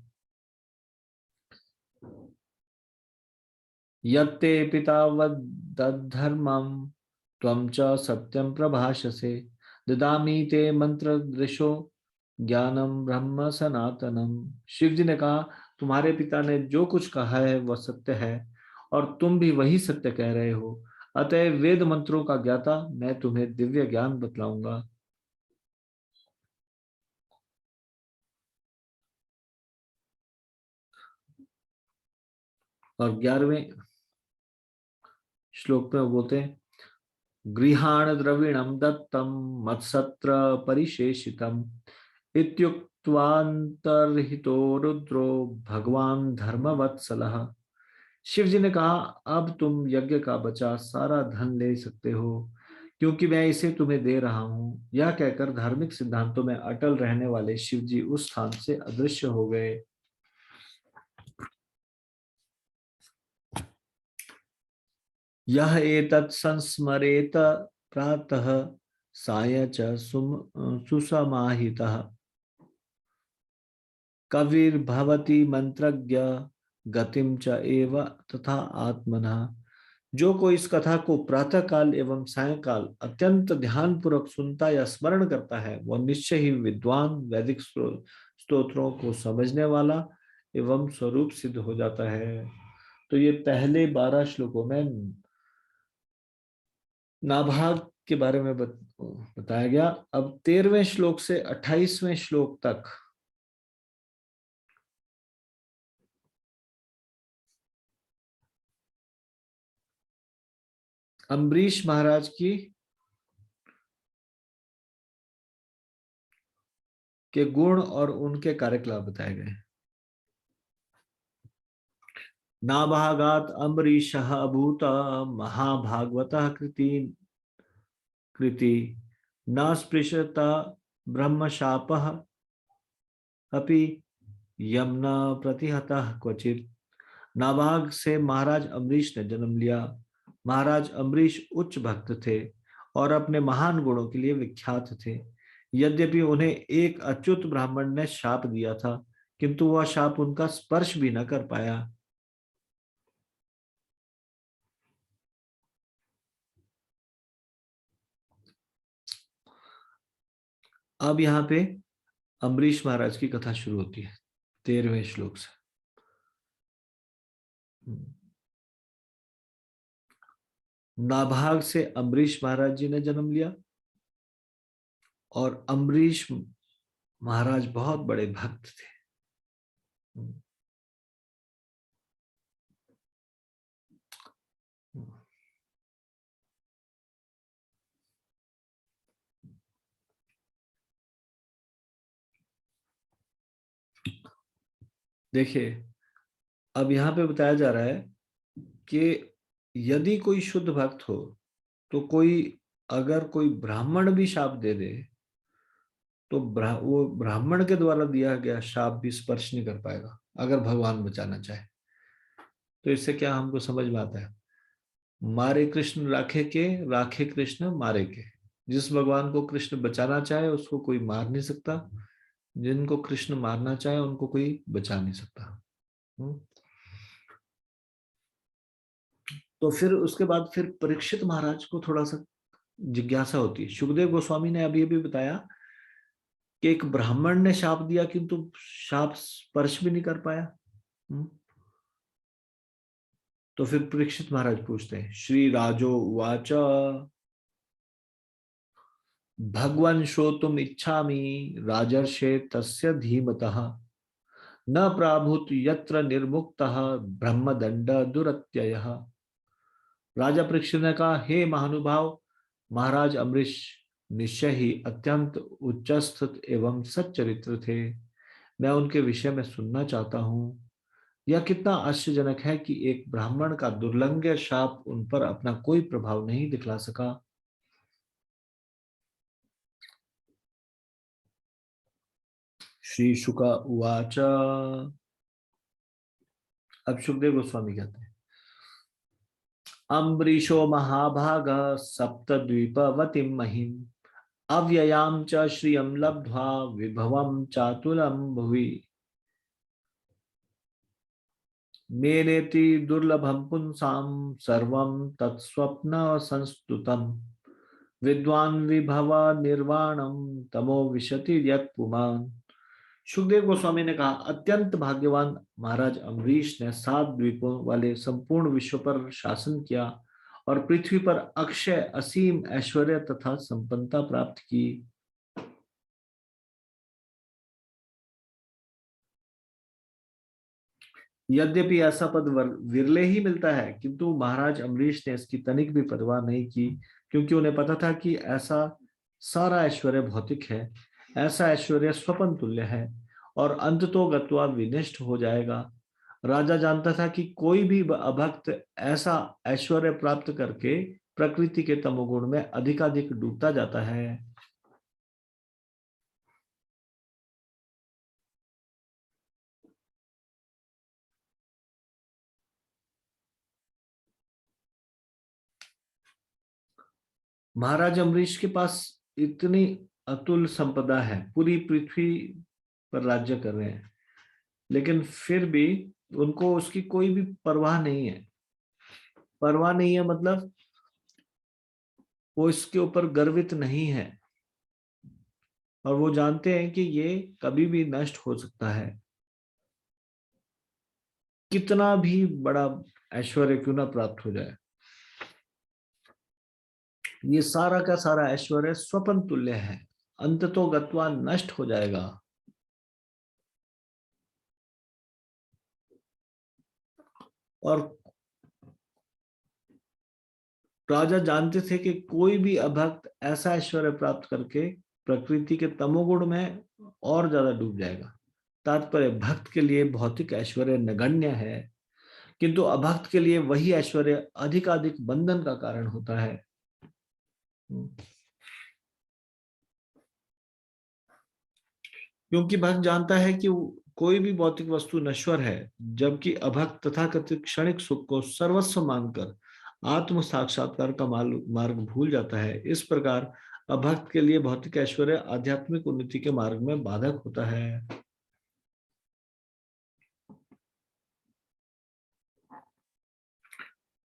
यत्ते पिता वद्धर्मं त्वं च सत्यं प्रभाषसे ददामि ते मंत्र दृशो ज्ञानम ब्रह्म सनातनम। शिव जी ने कहा, तुम्हारे पिता ने जो कुछ कहा है वह सत्य है और तुम भी वही सत्य कह रहे हो, अतः वेद मंत्रों का ज्ञाता मैं तुम्हें दिव्य ज्ञान बतलाऊंगा। और 11वें श्लोक में वो बोलते हैं, गृहाण द्रविणम दत्तम मत्सत्र परिशेषितम इत्युक्त्वान्तर्हितो रुद्रो भगवान धर्मवत्सलः। शिव जी ने कहा, अब तुम यज्ञ का बचा सारा धन ले सकते हो, क्योंकि मैं इसे तुम्हें दे रहा हूं। यह कहकर धार्मिक सिद्धांतों में अटल रहने वाले शिव जी उस स्थान से अदृश्य हो गए। यह एतत् संस्मरेत प्रातः साय च सुसमाहितः कविर्भवति मंत्रज्ञ गतिम च एव तथा आत्मनः। जो कोई इस कथा को प्रातः काल एवं सायंकाल अत्यंत ध्यान पूर्वक सुनता या स्मरण करता है, वह निश्चय ही विद्वान, वैदिक स्तोत्रों को समझने वाला एवं स्वरूप सिद्ध हो जाता है। तो ये पहले 12 श्लोकों में नाभाग के बारे में बताया गया। अब 13वें श्लोक से 28वें श्लोक तक अम्बरीश महाराज की के गुण और उनके कार्यकलाप बताए गए। नाभागात अम्बरीशः अभूत महाभागवतः कृति न स्पृशत ब्रह्मशापः अपि यम्ना प्रतिहतः क्वचित। नाभाग से महाराज अम्बरीश ने जन्म लिया। महाराज अम्बरीश उच्च भक्त थे और अपने महान गुणों के लिए विख्यात थे। यद्यपि उन्हें एक अच्युत ब्राह्मण ने शाप दिया था, किंतु वह शाप उनका स्पर्श भी न कर पाया। अब यहाँ पे अम्बरीश महाराज की कथा शुरू होती है 13वें श्लोक से। नाभाग से अम्बरीश महाराज जी ने जन्म लिया और अम्बरीश महाराज बहुत बड़े भक्त थे। देखिए, अब यहाँ पे बताया जा रहा है कि यदि कोई शुद्ध भक्त हो तो अगर कोई ब्राह्मण भी शाप दे दे तो वो ब्राह्मण के द्वारा दिया गया शाप भी स्पर्श नहीं कर पाएगा। अगर भगवान बचाना चाहे। तो इससे क्या हमको समझ में आता है, मारे कृष्ण राखे के, राखे कृष्ण मारे के। जिस भगवान को कृष्ण बचाना चाहे उसको कोई मार नहीं सकता, जिनको कृष्ण मारना चाहे उनको कोई बचा नहीं सकता। तो फिर उसके बाद फिर परीक्षित महाराज को थोड़ा सा जिज्ञासा होती है। सुखदेव गोस्वामी ने अभी बताया कि एक ब्राह्मण ने शाप दिया किंतु शाप स्पर्श भी नहीं कर पाया। तो फिर परीक्षित महाराज पूछते हैं, श्री राजो उवाच भगवन् श्रोतुम इच्छामि राजर्षे तस्य धीमतः न प्राभूत यत्र निर्मुक्तः ब्रह्मदंड दुरत्ययः। राजा परीक्षित ने कहा, हे महानुभाव, महाराज अम्बरीश निश्चय ही अत्यंत उच्चस्थित एवं सच्चरित्र थे। मैं उनके विषय में सुनना चाहता हूँ। यह कितना आश्चर्यजनक है कि एक ब्राह्मण का दुर्लंघ्य शाप उन पर अपना कोई प्रभाव नहीं दिखला सका। श्री शुक उवाच। अब सुखदेव गोस्वामी कहते हैं, अम्बरीशो महाभाग सप्तद्वीपवतीं महिम् अव्ययां च श्रियं लब्ध्वा विभवं चातुलं भुवि मेनेति दुर्लभं पुंसां सर्वं तत्स्वप्न संस्तुतम् विद्वान् विभव निर्वाणं तमो विशति यत् पुमान्। सुखदेव गोस्वामी ने कहा, अत्यंत भाग्यवान महाराज अम्बरीश ने 7 द्वीपों वाले संपूर्ण विश्व पर शासन किया और पृथ्वी पर अक्षय असीम ऐश्वर्य तथा संपन्नता प्राप्त की। यद्यपि ऐसा पद विरले ही मिलता है, किंतु महाराज अम्बरीश ने इसकी तनिक भी परवाह नहीं की, क्योंकि उन्हें पता था कि ऐसा सारा ऐश्वर्य भौतिक है, ऐसा ऐश्वर्य स्वपन तुल्य है और अंततोगत्वा विनष्ट हो जाएगा। राजा जानता था कि कोई भी अभक्त ऐसा ऐश्वर्य प्राप्त करके प्रकृति के तमोगुण में अधिकाधिक डूबता जाता है। महाराज अम्बरीश के पास इतनी अतुल संपदा है, पूरी पृथ्वी पर राज्य कर रहे हैं, लेकिन फिर भी उनको उसकी कोई भी परवाह नहीं है। परवाह नहीं है मतलब वो इसके ऊपर गर्वित नहीं है और वो जानते हैं कि ये कभी भी नष्ट हो सकता है। कितना भी बड़ा ऐश्वर्य क्यों ना प्राप्त हो जाए, ये सारा का सारा ऐश्वर्य स्वपन तुल्य है, अंततोगत्वा नष्ट हो जाएगा। और राजा जानते थे कि कोई भी अभक्त ऐसा ऐश्वर्य प्राप्त करके प्रकृति के तमोगुण में और ज्यादा डूब जाएगा। तात्पर्य, भक्त के लिए भौतिक ऐश्वर्य नगण्य है, किंतु अभक्त के लिए वही ऐश्वर्य अधिकाधिक बंधन का कारण होता है। क्योंकि भक्त जानता है कि कोई भी भौतिक वस्तु नश्वर है, जबकि अभक्त तथाकथित क्षणिक सुख को सर्वस्व मानकर आत्म साक्षात्कार का मार्ग भूल जाता है। इस प्रकार अभक्त के लिए भौतिक ऐश्वर्य आध्यात्मिक उन्नति के मार्ग में बाधक होता है।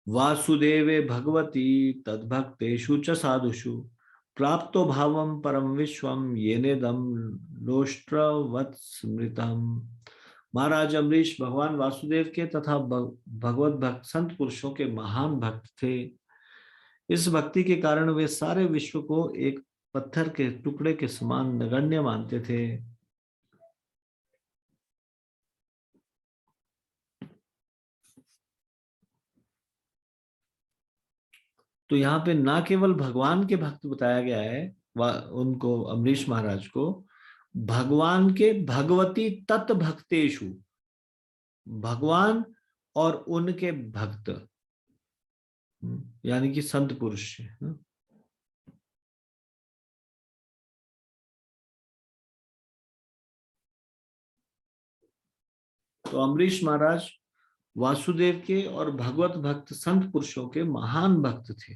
वासुदेवे भगवती तद्भक्तेषु च साधुषु प्राप्तो भावम परम विश्वम येनेदम लोष्ट्रवत् स्मृतम। महाराज अम्बरीश भगवान वासुदेव के तथा भगवत भक्त संत पुरुषों के महान भक्त थे। इस भक्ति के कारण वे सारे विश्व को एक पत्थर के टुकड़े के समान नगण्य मानते थे। तो यहाँ पे ना केवल भगवान के भक्त बताया गया है, उनको अम्बरीश महाराज को, भगवान के भगवती तत् भक्तेषु, भगवान और उनके भक्त यानी कि संत पुरुष। तो अम्बरीश महाराज वासुदेव के और भगवत भक्त संत पुरुषों के महान भक्त थे।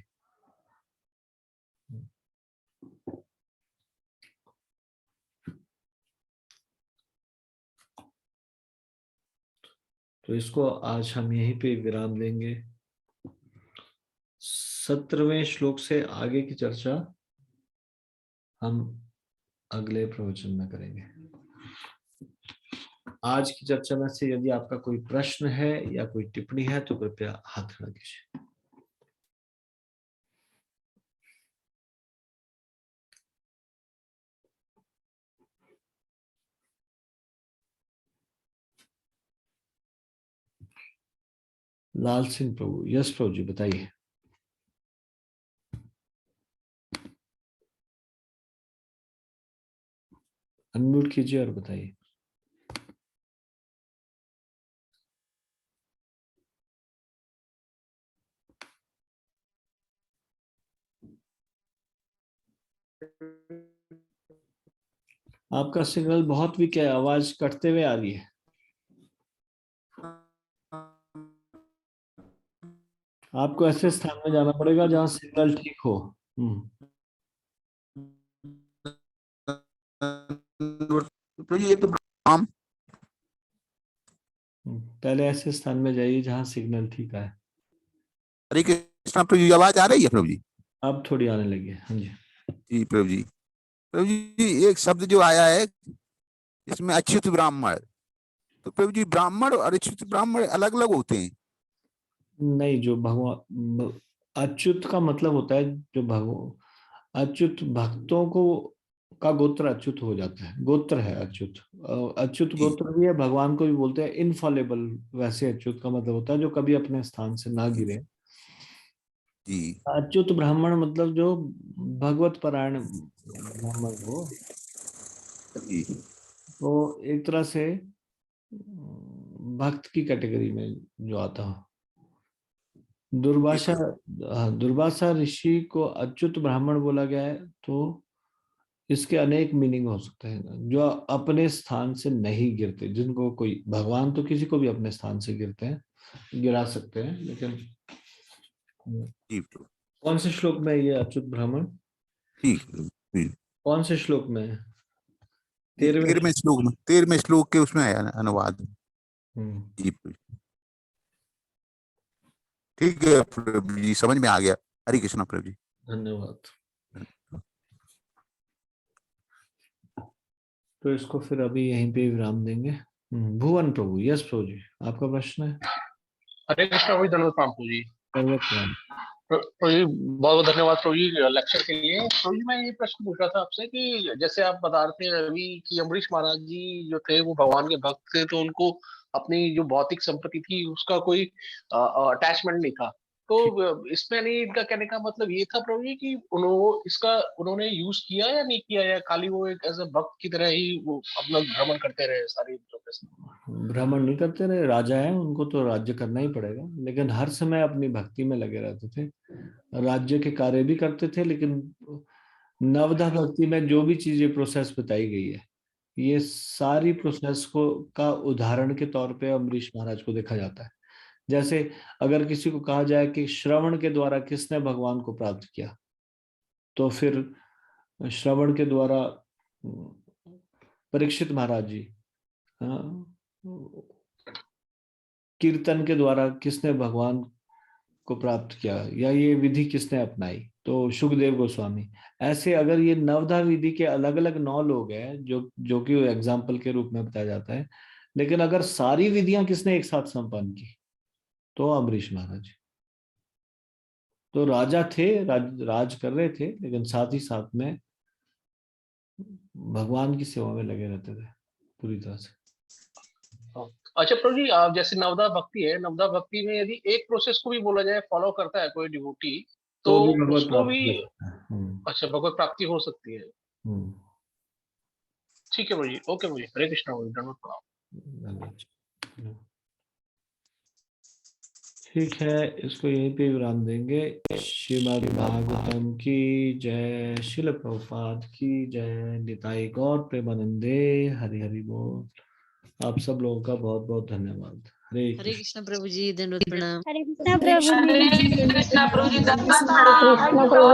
तो इसको आज हम यहीं पे विराम देंगे। 17वें श्लोक से आगे की चर्चा हम अगले प्रवचन में करेंगे। आज की चर्चा में से यदि आपका कोई प्रश्न है या कोई टिप्पणी है तो कृपया हाथ खड़ा कीजिए। लाल सिंह प्रभु, यस प्रभु जी बताइए। अनम्यूट कीजिए और बताइए। आपका सिग्नल बहुत वीक है, आवाज कटते हुए आ रही है। आपको ऐसे स्थान में जाना पड़ेगा जहां सिग्नल ठीक हो। तो ये तो हम पहले ऐसे स्थान में जाइए जहां सिग्नल ठीक है। हरे कृष्णा प्रभु जी, आवाज आ रही है प्रभु जी? अब थोड़ी आने लगी है। हाँ जी जी प्रभु जी। प्रभु जी एक शब्द जो आया है इसमें अच्युत ब्राह्मण, तो प्रभु जी ब्राह्मण और अच्युत ब्राह्मण अलग अलग होते हैं? नहीं, जो भगवान अच्युत का मतलब होता है जो भगवान अच्युत भक्तों को का गोत्र अच्युत हो जाता है, गोत्र है अच्युत। अच्युत गोत्र भी है, भगवान को भी बोलते हैं इनफॉलेबल। वैसे अच्युत का मतलब होता है जो कभी अपने स्थान से ना गिरे। जी अच्युत ब्राह्मण मतलब जो भगवत परायण ब्राह्मण हो, जी तो एक तरह से भक्त की कैटेगरी में जो आता हो। दुर्वासा ऋषि को अच्युत ब्राह्मण बोला गया है, तो इसके अनेक मीनिंग हो सकते हैं। जो अपने स्थान से नहीं गिरते, जिनको कोई, भगवान तो किसी को भी अपने स्थान से गिरा सकते हैं, लेकिन जी कौन से श्लोक में ये अच्युत ब्राह्मण? ठीक। कौन से श्लोक में? 13वें श्लोक के उसमें है अनुवाद। जी ठीक है प्रभु जी, समझ में आ गया। हरे कृष्णा प्रभु जी, धन्यवाद। तो इसको फिर अभी यहीं पे विराम देंगे। भुवन प्रभु, यस प्रभु जी, आपका प्रश्न है। हरे कृष्णा प्रभु, धन्यवाद प्रभु जी। प्रभु जी बहुत बहुत धन्यवाद प्रभु जी लेक्चर के लिए। प्रभु जी मैं ये प्रश्न पूछ रहा था आपसे कि जैसे आप बता रहे थे अभी कि अम्बरीश महाराज जी जो थे वो भगवान के भक्त थे, तो उनको अपनी जो भौतिक संपत्ति थी उसका कोई अटैचमेंट नहीं था। तो इसमें नहीं, इनका कहने का मतलब ये था प्रभु जी कि उन्होंने यूज किया या नहीं किया, या खाली वो एक एज अ भक्त की तरह ही वो अपना भ्रमण करते रहे सारी भ्रमण नहीं करते रहे, राजा है, उनको तो राज्य करना ही पड़ेगा, लेकिन हर समय अपनी भक्ति में लगे रहते थे। राज्य के कार्य भी करते थे, लेकिन नवधा भक्ति में जो भी चीजें प्रोसेस बताई गई है, ये सारी प्रोसेस का उदाहरण के तौर पे अम्बरीश महाराज को देखा जाता है। जैसे अगर किसी को कहा जाए कि श्रवण के द्वारा किसने भगवान को प्राप्त किया, तो फिर श्रवण के द्वारा परीक्षित महाराज जी, कीर्तन के द्वारा किसने भगवान को प्राप्त किया, या ये विधि किसने अपनाई, तो सुखदेव गोस्वामी। ऐसे अगर ये नवधा विधि के अलग अलग 9 लोग हैं जो कि एग्जाम्पल के रूप में बताया जाता है, लेकिन अगर सारी विधियां किसने एक साथ संपन्न की, तो अम्बरीश महाराज। तो राजा थे, राज कर रहे थे, लेकिन साथ ही साथ में भगवान की सेवा में लगे रहते थे पूरी तरह से। अच्छा प्रभु जी, आप जैसे नवदा भक्ति है, नवदा भक्ति में यदि एक प्रोसेस को भी बोला जाए फॉलो करता है कोई डिवोटी, तो उसको भी अच्छा भगवत प्राप्ति हो सकती है। ठीक है प्रभु जी, ओके प्रभु जी, हरे कृष्णा प्रभु, धन्यवाद। ठीक है, इसको यहीं पे विराम देंगे। श्रीमद् भागवतम की जय, श्रील प्रभुपाद की जय, निताई गौर प्रेमानंदे, हरि हरि बोल। आप सब लोगों का बहुत बहुत धन्यवाद। हरे हरे कृष्ण प्रभु जी, धन्यवाद, प्रणाम। हरे कृष्णा प्रभु जी। हरे कृष्णा प्रभु जी।